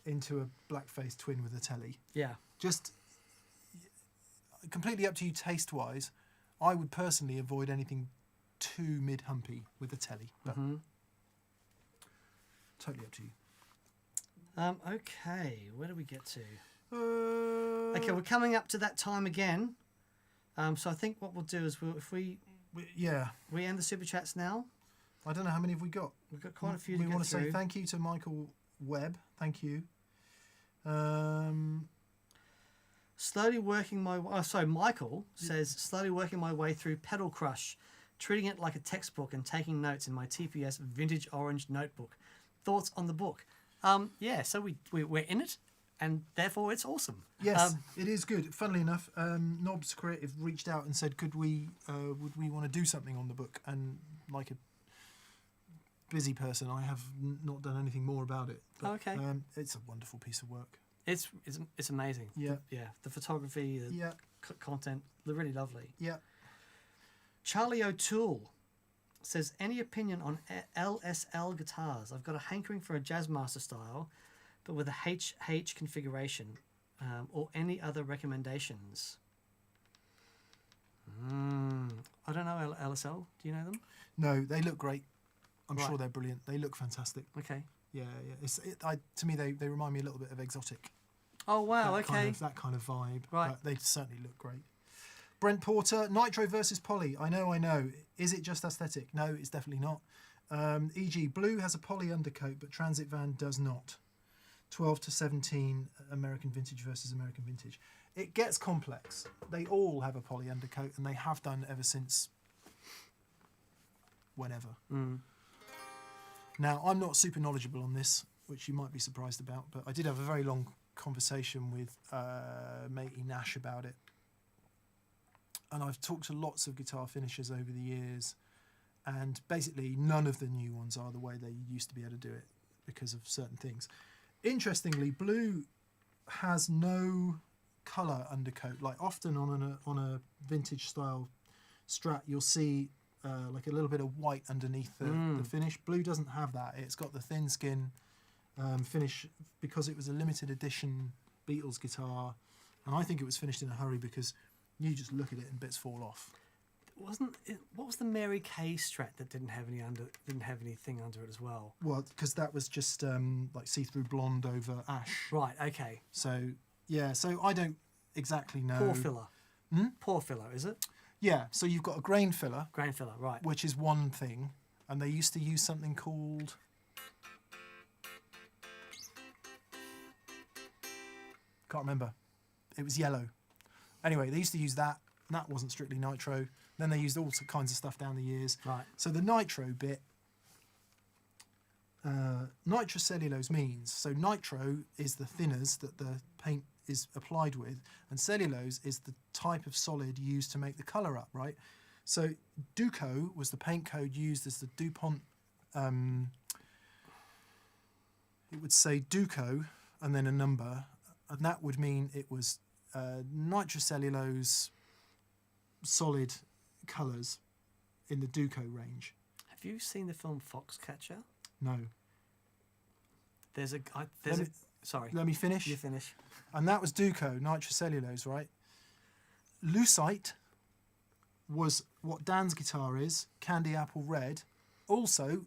Speaker 1: into a blackface twin with a telly.
Speaker 2: yeah.
Speaker 1: Just completely up to you taste wise. I would personally avoid anything too mid humpy with a telly, but
Speaker 2: Mhm.
Speaker 1: totally up to you.
Speaker 2: Okay, where do we get to?
Speaker 1: Uh,
Speaker 2: Okay, we're coming up to that time again. So I think what we'll do is if we
Speaker 1: yeah,
Speaker 2: end the super chats now.
Speaker 1: I don't know how many have we got.
Speaker 2: We've got quite a few
Speaker 1: We
Speaker 2: to
Speaker 1: want
Speaker 2: get
Speaker 1: to say
Speaker 2: through.
Speaker 1: thank you to Michael Webb. Thank you.
Speaker 2: Slowly working my Michael says slowly working my way through Pedal Crush, treating it like a textbook and taking notes in my TPS vintage orange notebook. Thoughts on the book? Yeah, so we're in it, and therefore it's awesome.
Speaker 1: Yes, it is good. Funnily enough, Knobs Creative reached out and said, would we want to do something on the book? And like a busy person, I have not done anything more about it. But,
Speaker 2: Okay.
Speaker 1: it's a wonderful piece of work.
Speaker 2: It's amazing.
Speaker 1: Yeah.
Speaker 2: Yeah, the photography, the
Speaker 1: Yeah,
Speaker 2: content, they're really lovely.
Speaker 1: yeah.
Speaker 2: Charlie O'Toole says, any opinion on LSL guitars? I've got a hankering for a Jazzmaster style, but with a HH configuration, or any other recommendations? I don't know LSL. Do you know them?
Speaker 1: No, they look great. I'm
Speaker 2: Right.
Speaker 1: sure they're brilliant. They look fantastic.
Speaker 2: Okay.
Speaker 1: Yeah, yeah. To me, they remind me a little bit of Exotic.
Speaker 2: Oh, wow,
Speaker 1: that
Speaker 2: okay.
Speaker 1: that kind of vibe.
Speaker 2: Right.
Speaker 1: But they certainly look great. Brent Porter, Nitro versus Poly. I know. Is it just aesthetic? No, it's definitely not. E.g., Blue has a Poly undercoat, but Transit Van does not. 12 to 17, American Vintage versus American Vintage. It gets complex. They all have a Poly undercoat, and they have done ever since whenever.
Speaker 2: Mm.
Speaker 1: Now, I'm not super knowledgeable on this, which you might be surprised about, but I did have a very long conversation with matey Nash about it. And I've talked to lots of guitar finishers over the years, and basically none of the new ones are the way they used to be able to do it because of certain things. Interestingly, Blue has no colour undercoat. Like often on a vintage style Strat, you'll see like a little bit of white underneath the finish. Blue doesn't have that. It's got the thin skin finish because it was a limited edition Beatles guitar, and I think it was finished in a hurry because you just look at it and bits fall off.
Speaker 2: What was the Mary Kay Strat that didn't have anything under it as well?
Speaker 1: Well, because that was just like see-through blonde over ash.
Speaker 2: Right. Okay.
Speaker 1: So yeah, so I don't exactly know.
Speaker 2: Pore filler. Pore filler, is it?
Speaker 1: Yeah, so you've got a grain filler,
Speaker 2: Grain filler. Right.
Speaker 1: which is one thing, and they used to use something called can't remember. It was yellow. Anyway, they used to use that. And that wasn't strictly nitro. Then they used all kinds of stuff down the years.
Speaker 2: Right.
Speaker 1: So the nitro bit nitrocellulose means. So nitro is the thinners that the paint is applied with, and cellulose is the type of solid used to make the colour up, right? So Duco was the paint code used as the DuPont. It would say Duco and then a number, and that would mean it was nitrocellulose solid colours in the Duco range.
Speaker 2: Have you seen the film Foxcatcher?
Speaker 1: No.
Speaker 2: Sorry.
Speaker 1: Let me finish.
Speaker 2: You finish.
Speaker 1: And that was Duco, nitrocellulose, right? Lucite was what Dan's guitar is, Candy Apple Red. Also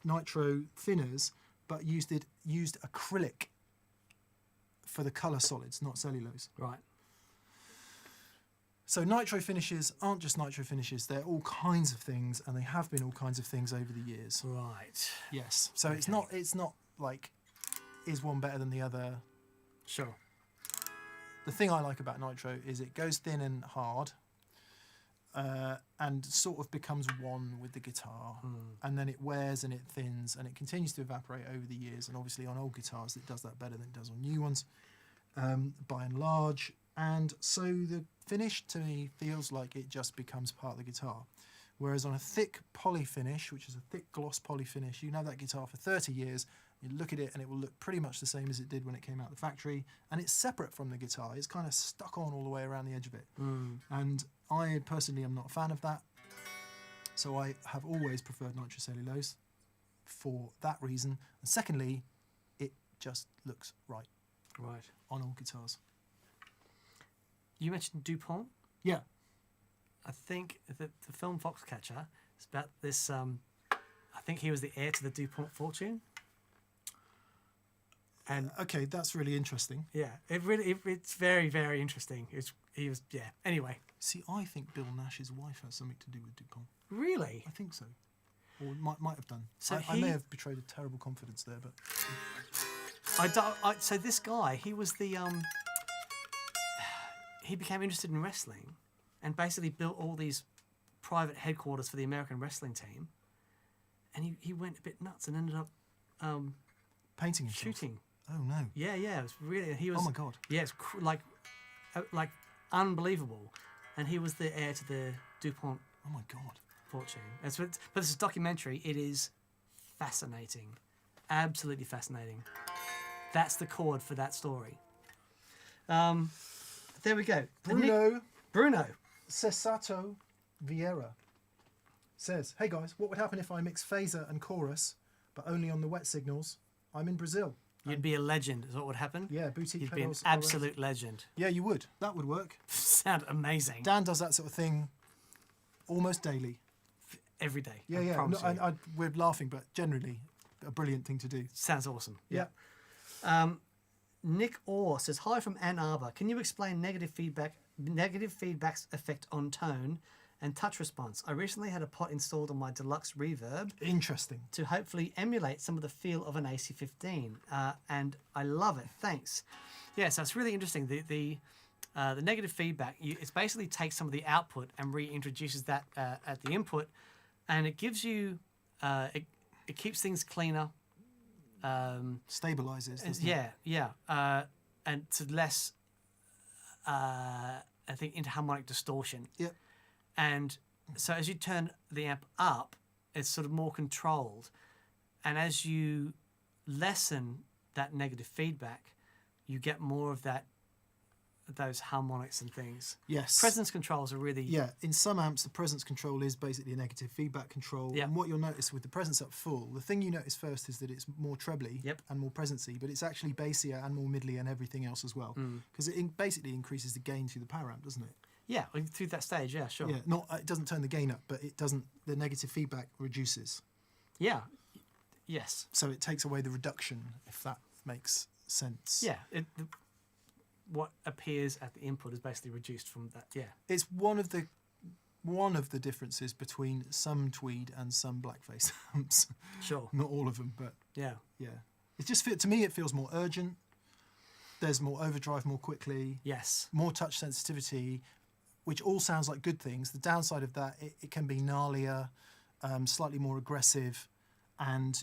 Speaker 1: nitro thinners, but used acrylic for the colour solids, not cellulose.
Speaker 2: Right.
Speaker 1: So nitro finishes aren't just nitro finishes, they're all kinds of things, and they have been all kinds of things over the years.
Speaker 2: Right.
Speaker 1: Yes. So
Speaker 2: Okay.
Speaker 1: it's not like, is one better than the other?
Speaker 2: Sure.
Speaker 1: The thing I like about nitro is it goes thin and hard, and sort of becomes one with the guitar, and then it wears and it thins and it continues to evaporate over the years. And obviously on old guitars it does that better than it does on new ones, by and large. And so the finish to me feels like it just becomes part of the guitar. Whereas on a thick poly finish, which is a thick gloss poly finish, you can have that guitar for 30 years, you look at it and it will look pretty much the same as it did when it came out of the factory, and it's separate from the guitar. It's kind of stuck on all the way around the edge of it. And I personally am not a fan of that. So I have always preferred nitrocellulose for that reason. And secondly, it just looks right
Speaker 2: Right.
Speaker 1: on all guitars.
Speaker 2: You mentioned DuPont.
Speaker 1: Yeah.
Speaker 2: I think the film Foxcatcher is about this. I think he was the heir to the DuPont fortune. And
Speaker 1: Okay, that's really interesting.
Speaker 2: yeah, it's very, very interesting. Anyway,
Speaker 1: See, I think Bill Nash's wife has something to do with DuPont.
Speaker 2: really.
Speaker 1: I think so. Or might have done.
Speaker 2: So
Speaker 1: I may have betrayed a terrible confidence there, but
Speaker 2: So this guy, he was the he became interested in wrestling, and basically built all these private headquarters for the American wrestling team. And he went a bit nuts and ended up
Speaker 1: painting himself.
Speaker 2: shooting.
Speaker 1: Oh no.
Speaker 2: Yeah, it was really. He was.
Speaker 1: Oh my god.
Speaker 2: Yeah, it's like unbelievable, and he was the heir to the DuPont
Speaker 1: Oh my god.
Speaker 2: fortune. But this is a documentary. It is fascinating, absolutely fascinating. That's the chord for that story. There we go. Bruno.
Speaker 1: Cesato Vieira says, "Hey guys, what would happen if I mix phaser and chorus, but only on the wet signals? I'm in Brazil.
Speaker 2: You'd be a legend, is what would happen.
Speaker 1: Yeah, boutique
Speaker 2: You'd be an
Speaker 1: pedals. are
Speaker 2: absolute legend.
Speaker 1: Yeah, you would. That would work.
Speaker 2: Sound amazing.
Speaker 1: Dan does that sort of thing almost daily.
Speaker 2: Every day.
Speaker 1: Yeah,
Speaker 2: I
Speaker 1: yeah.
Speaker 2: promise
Speaker 1: No,
Speaker 2: you.
Speaker 1: we're laughing, but generally a brilliant thing to do.
Speaker 2: Sounds awesome.
Speaker 1: Yeah.
Speaker 2: Nick Orr says, "Hi from Ann Arbor. Can you explain negative feedback's effect on tone and touch response? I recently had a pot installed on my deluxe reverb
Speaker 1: Interesting.
Speaker 2: to hopefully emulate some of the feel of an AC15, and I love it. Thanks." Yeah, so it's really interesting. The negative feedback, it basically takes some of the output and reintroduces that at the input, and it gives you it keeps things cleaner.
Speaker 1: Stabilizes. doesn't it?
Speaker 2: And to less, I think, interharmonic distortion.
Speaker 1: Yep.
Speaker 2: And so as you turn the amp up, it's sort of more controlled, and as you lessen that negative feedback, you get more of those harmonics and things.
Speaker 1: Yes.
Speaker 2: Presence controls are really
Speaker 1: Yeah, in some amps, the presence control is basically a negative feedback control.
Speaker 2: Yeah.
Speaker 1: And what you'll notice with the presence up full, the thing you notice first is that it's more trebly
Speaker 2: Yep.
Speaker 1: and more presency, but it's actually bassier and more middly and everything else as well. Because it basically increases the gain through the power amp, doesn't it?
Speaker 2: Yeah, through that stage, yeah, sure.
Speaker 1: Yeah, it doesn't turn the gain up, but the negative feedback reduces.
Speaker 2: Yeah. Yes.
Speaker 1: So it takes away the reduction, if that makes sense.
Speaker 2: Yeah. What appears at the input is basically reduced from that. Yeah.
Speaker 1: It's one of the differences between some Tweed and some Blackface amps.
Speaker 2: Sure.
Speaker 1: Not all of them, but
Speaker 2: Yeah.
Speaker 1: yeah. It just to me it feels more urgent. There's more overdrive more quickly,
Speaker 2: Yes.
Speaker 1: more touch sensitivity, which all sounds like good things. The downside of that, it can be gnarlier, slightly more aggressive, and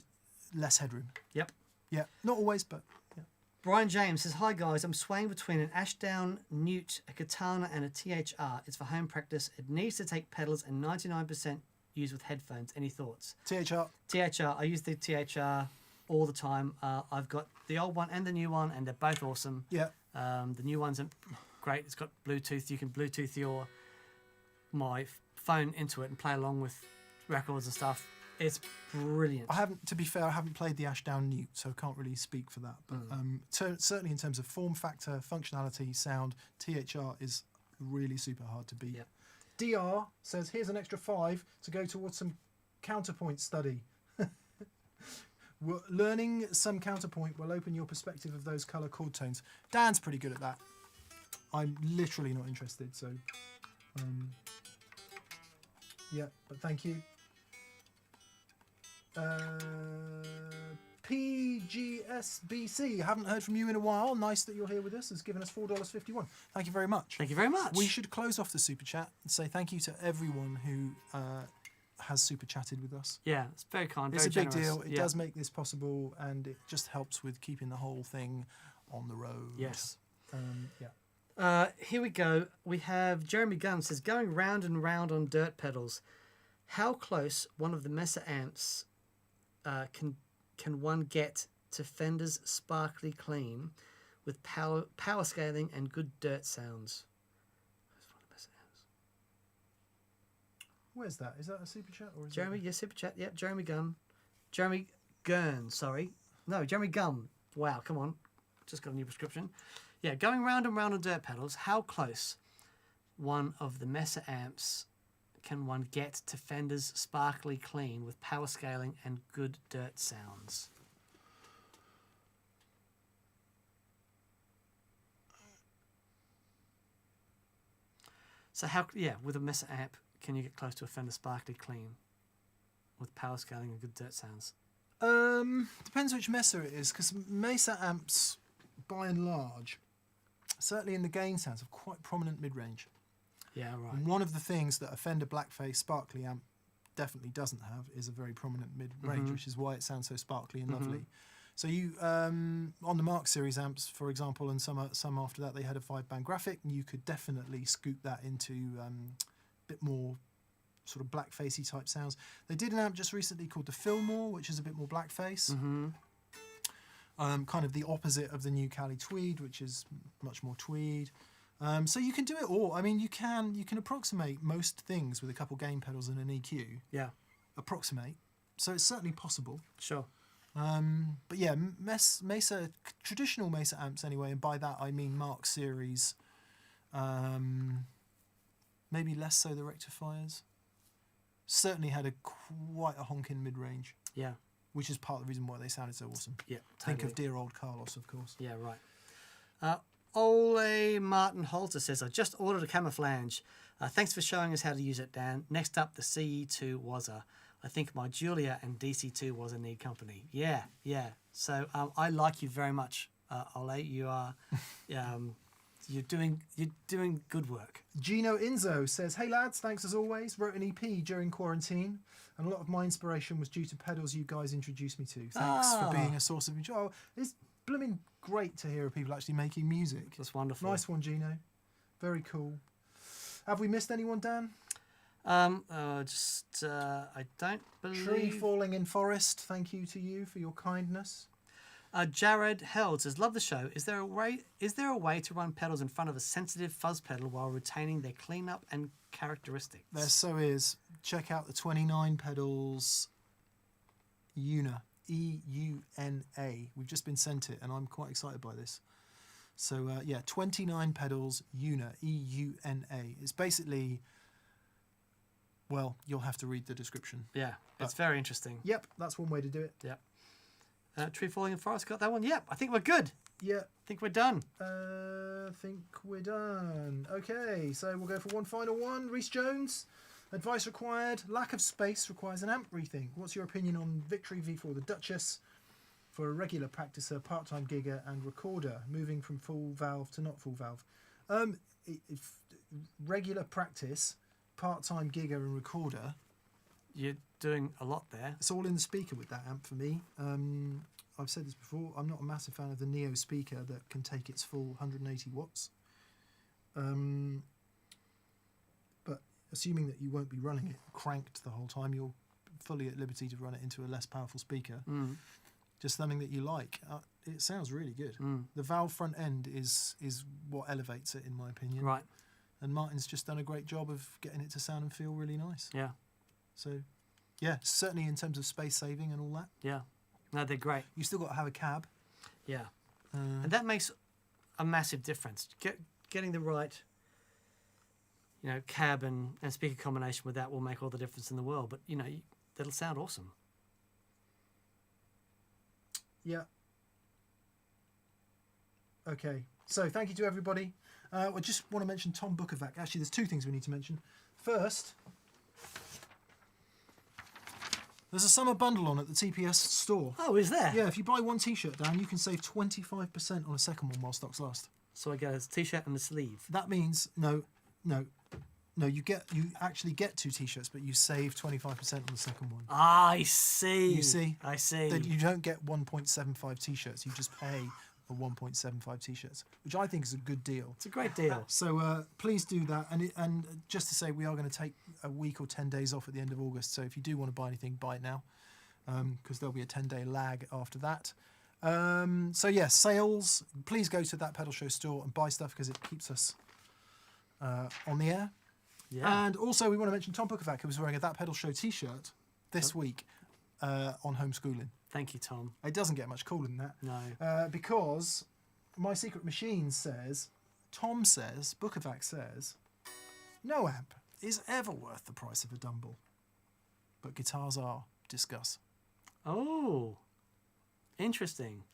Speaker 1: less headroom.
Speaker 2: Yep.
Speaker 1: Yeah, not always, but yeah.
Speaker 2: Brian James says, "Hi guys, I'm swaying between an Ashdown Newt, a Katana, and a THR. It's for home practice. It needs to take pedals and 99% use with headphones. Any thoughts?"
Speaker 1: THR.
Speaker 2: THR. I use the THR all the time. I've got the old one and the new one, and they're both awesome.
Speaker 1: Yeah.
Speaker 2: The new one's great. It's got Bluetooth. You can Bluetooth my phone into it and play along with records and stuff. It's brilliant.
Speaker 1: To be fair, I haven't played the Ashdown Newt, so I can't really speak for that. But certainly in terms of form factor, functionality, sound, THR is really super hard to beat.
Speaker 2: Yep.
Speaker 1: DR says, "Here's an extra 5 to go towards some counterpoint study." Learning some counterpoint will open your perspective of those colour chord tones. Dan's pretty good at that. I'm literally not interested, so yeah, but thank you. PGSBC, haven't heard from you in a while. Nice that you're here with us. Has given us $4.51. Thank you very much.
Speaker 2: Thank you very much.
Speaker 1: We should close off the super chat and say thank you to everyone who has super chatted with us.
Speaker 2: Yeah, it's very kind.
Speaker 1: It's
Speaker 2: very
Speaker 1: a big
Speaker 2: generous.
Speaker 1: deal. It does make this possible, and it just helps with keeping the whole thing on the road.
Speaker 2: Yes.
Speaker 1: Yeah.
Speaker 2: Here we go. We have Jeremy Gunn says, "Going round and round on dirt pedals. How close one of the Mesa amps can one get to Fender's sparkly clean with power scaling and good dirt sounds?"
Speaker 1: Where's that? Is that a super chat or is
Speaker 2: Jeremy? Yes, super chat. Yep, Jeremy Gunn. Jeremy Gurn. Sorry, no, Jeremy Gum. Wow, come on, just got a new prescription. Yeah, going round and round on dirt pedals. How close one of the Mesa amps can one get to Fender's sparkly clean with power scaling and good dirt sounds? So with a Mesa amp, can you get close to a Fender sparkly clean with power scaling and good dirt sounds?
Speaker 1: Depends which Mesa it is, because Mesa amps, by and large, certainly in the gain sounds, have quite prominent mid-range.
Speaker 2: Yeah, right.
Speaker 1: And one of the things that a Fender Blackface sparkly amp definitely doesn't have is a very prominent mid-range, which is why it sounds so sparkly and lovely. So you, on the Mark Series amps, for example, and some after that, they had a 5-band graphic, and you could definitely scoop that into a bit more sort of blackfacey type sounds. They did an amp just recently called the Fillmore, which is a bit more blackface. Kind of the opposite of the new Cali Tweed, which is much more tweed. So you can do it all. I mean, you can approximate most things with a couple gain pedals and an EQ.
Speaker 2: Yeah.
Speaker 1: Approximate. So it's certainly possible.
Speaker 2: Sure.
Speaker 1: But yeah, Mesa, traditional Mesa amps anyway, and by that I mean Mark Series. Maybe less so the rectifiers. Certainly had quite a honking mid-range.
Speaker 2: Yeah.
Speaker 1: Which is part of the reason why they sounded so awesome.
Speaker 2: Yeah.
Speaker 1: Think
Speaker 2: Totally.
Speaker 1: of dear old Carlos, of course.
Speaker 2: Yeah, right. Ole Martin Holter says, "I just ordered a camouflage. Thanks for showing us how to use it, Dan. Next up, the CE2 Wazza. I think my Julia and DC2 Wazza need company." Yeah, yeah. So I like you very much, Ole. You are, you're doing good work.
Speaker 1: Gino Inzo says, "Hey lads, thanks as always. Wrote an EP during quarantine, and a lot of my inspiration was due to pedals you guys introduced me to. Thanks for being a source of enjoy." Oh, it's blooming great to hear of people actually making music.
Speaker 2: That's wonderful.
Speaker 1: Nice one, Gino. Very cool. Have we missed anyone, Dan?
Speaker 2: I don't believe.
Speaker 1: Tree falling in forest. Thank you to you for your kindness.
Speaker 2: Jared Held says, "Love the show. Is there a way to run pedals in front of a sensitive fuzz pedal while retaining their cleanup and characteristics?"
Speaker 1: There so is. Check out the 29 pedals Una. EUNA. We've just been sent it, and I'm quite excited by this. So yeah, 29 pedals Una. EUNA. It's basically, well, you'll have to read the description.
Speaker 2: Yeah, it's very interesting.
Speaker 1: Yep, that's one way to do it.
Speaker 2: Yep. Tree falling in forest, got that one? Yep, I think we're good.
Speaker 1: Yeah.
Speaker 2: I think we're done.
Speaker 1: Think we're done. Okay, so we'll go for one final one. Rhys Jones, advice required. Lack of space requires an amp rethink. What's your opinion on Victory V4 the Duchess for a regular practicer, part-time gigger and recorder, moving from full valve to not full valve? If regular practice, part-time gigger and recorder,
Speaker 2: you're doing a lot there.
Speaker 1: It's all in the speaker with that amp for me. I've said this before. I'm not a massive fan of the Neo speaker that can take its full 180 watts. But assuming that you won't be running it cranked the whole time, you're fully at liberty to run it into a less powerful speaker. Just something that you like. It sounds really good. The valve front end is what elevates it, in my opinion.
Speaker 2: Right.
Speaker 1: And Martin's just done a great job of getting it to sound and feel really nice.
Speaker 2: Yeah.
Speaker 1: So, yeah, certainly in terms of space saving and all that.
Speaker 2: Yeah. No, they're great.
Speaker 1: You still got to have a cab.
Speaker 2: Yeah. And that makes a massive difference. Getting the right, cab and speaker combination with that will make all the difference in the world. But, that'll sound awesome.
Speaker 1: Yeah. Okay. So thank you to everybody. I just want to mention Tom Bukovac. Actually, there's two things we need to mention. First, there's a summer bundle on at the TPS store.
Speaker 2: Oh, is there?
Speaker 1: Yeah, if you buy one T-shirt, Dan, you can save 25% on a second one while stocks last.
Speaker 2: So I get a T-shirt and a sleeve.
Speaker 1: That means no. You actually get two T-shirts, but you save 25% on the second one.
Speaker 2: I see.
Speaker 1: You see?
Speaker 2: I see.
Speaker 1: That you don't get 1.75 T-shirts. You just pay for 1.75 T-shirts, which I think is a good deal.
Speaker 2: It's a great deal.
Speaker 1: So please do that. And just to say, we are going to take a week or 10 days off at the end of August. So if you do want to buy anything, buy it now, because there'll be a 10-day lag after that. So yeah, sales. Please go to that Pedal Show store and buy stuff because it keeps us on the air.
Speaker 2: Yeah.
Speaker 1: And also, we want to mention Tom Bukovac, who was wearing a That Pedal Show T-shirt this week on homeschooling.
Speaker 2: Thank you, Tom.
Speaker 1: It doesn't get much cooler than that.
Speaker 2: No.
Speaker 1: Because My Secret Machine says, Tom says, Bukovac says, no amp is ever worth the price of a Dumble. But guitars are. Discuss.
Speaker 2: Oh, interesting.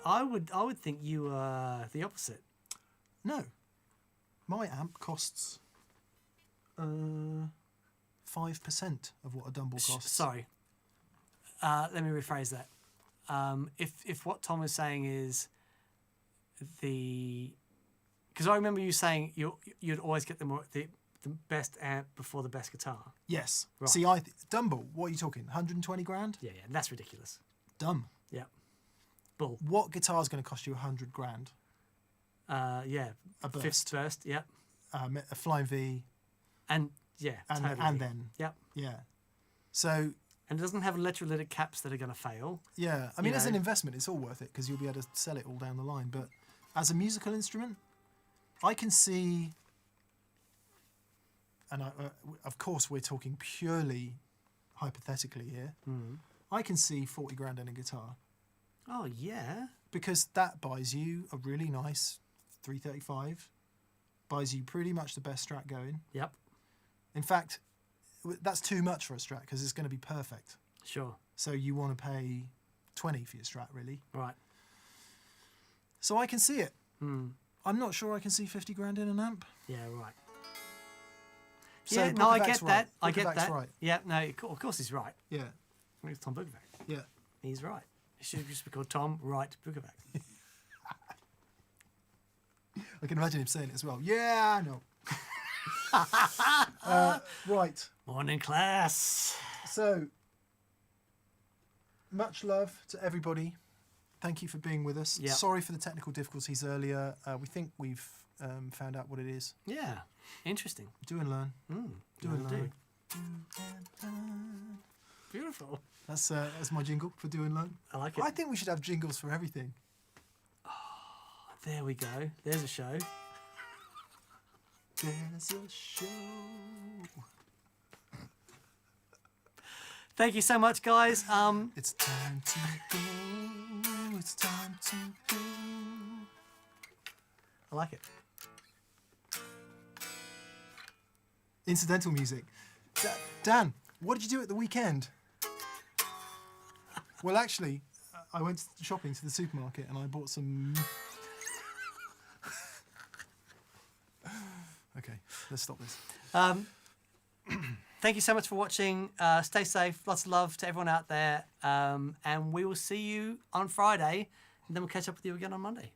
Speaker 2: I would think you were the opposite.
Speaker 1: No. My amp costs 5% of what a Dumble costs.
Speaker 2: Sorry. Let me rephrase that. If what Tom is saying is because I remember you saying you'd always get the best amp before the best guitar.
Speaker 1: Yes.
Speaker 2: Right.
Speaker 1: See, Dumble, what are you talking? 120 grand?
Speaker 2: Yeah, that's ridiculous.
Speaker 1: Dumb.
Speaker 2: Yeah. Bull.
Speaker 1: What guitar is going to cost you 100 grand?
Speaker 2: Yeah.
Speaker 1: A Burst.
Speaker 2: Fifth Burst, yep.
Speaker 1: A Flying V.
Speaker 2: And, yeah,
Speaker 1: And,
Speaker 2: totally.
Speaker 1: and then.
Speaker 2: Yep.
Speaker 1: Yeah. So,
Speaker 2: And it doesn't have electrolytic caps that are going to fail.
Speaker 1: yeah. I mean, as
Speaker 2: know.
Speaker 1: an investment, it's all worth it because you'll be able to sell it all down the line. But as a musical instrument, I can see, and of course we're talking purely hypothetically here, I can see 40 grand in a guitar
Speaker 2: Oh, yeah.
Speaker 1: because that buys you a really nice 335, buys you pretty much the best Strat going.
Speaker 2: Yep.
Speaker 1: In fact, that's too much for a Strat because it's going to be perfect.
Speaker 2: Sure.
Speaker 1: So you want to pay 20 for your Strat, really.
Speaker 2: Right.
Speaker 1: So I can see it. I'm not sure I can see 50 grand in an amp.
Speaker 2: Yeah, right.
Speaker 1: So
Speaker 2: yeah, no, I
Speaker 1: Bukovac's
Speaker 2: get
Speaker 1: right.
Speaker 2: that. I get
Speaker 1: Bukovac's
Speaker 2: that.
Speaker 1: right.
Speaker 2: Yeah, no, of course he's right.
Speaker 1: Yeah,
Speaker 2: It's Tom Bukovac.
Speaker 1: yeah.
Speaker 2: He's right. It should just be called Tom Wright Bukovac.
Speaker 1: I can imagine him saying it as well. Yeah, I know. Right.
Speaker 2: Morning class.
Speaker 1: So, much love to everybody. Thank you for being with us.
Speaker 2: Yeah.
Speaker 1: Sorry for the technical difficulties earlier. We think we've found out what it is.
Speaker 2: Yeah. Interesting.
Speaker 1: Do and learn.
Speaker 2: Do
Speaker 1: and learn.
Speaker 2: Beautiful.
Speaker 1: That's my jingle for Do and Learn.
Speaker 2: I like it.
Speaker 1: I think we should have jingles for everything.
Speaker 2: There we go. There's a show.
Speaker 1: There's a show.
Speaker 2: Thank you so much, guys.
Speaker 1: It's time to go. It's time to go.
Speaker 2: I like it.
Speaker 1: Incidental music. Dan, what did you do at the weekend? Well, actually, I went shopping to the supermarket and I bought some... Okay, let's stop this.
Speaker 2: Thank you so much for watching. Stay safe. Lots of love to everyone out there. And we will see you on Friday. And then we'll catch up with you again on Monday.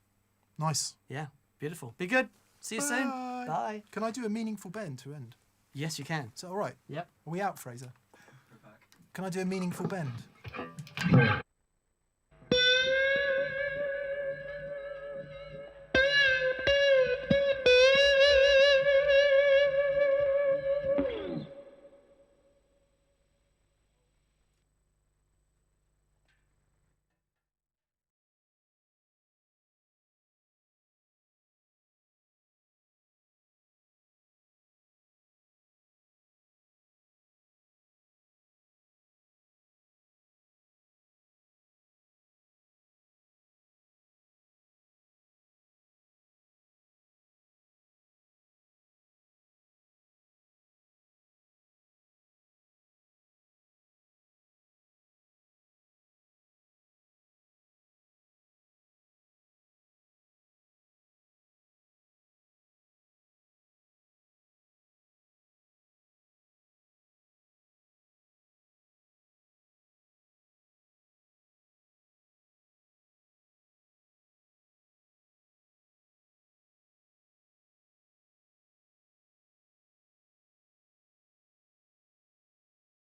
Speaker 1: Nice.
Speaker 2: Yeah, beautiful. Be good. See you soon.
Speaker 1: Bye. Bye.
Speaker 2: Bye.
Speaker 1: Can I do a meaningful bend to end?
Speaker 2: Yes, you can.
Speaker 1: Is that all right?
Speaker 2: Yep.
Speaker 1: Are we out, Fraser?
Speaker 3: We're back.
Speaker 1: Can I do a meaningful bend?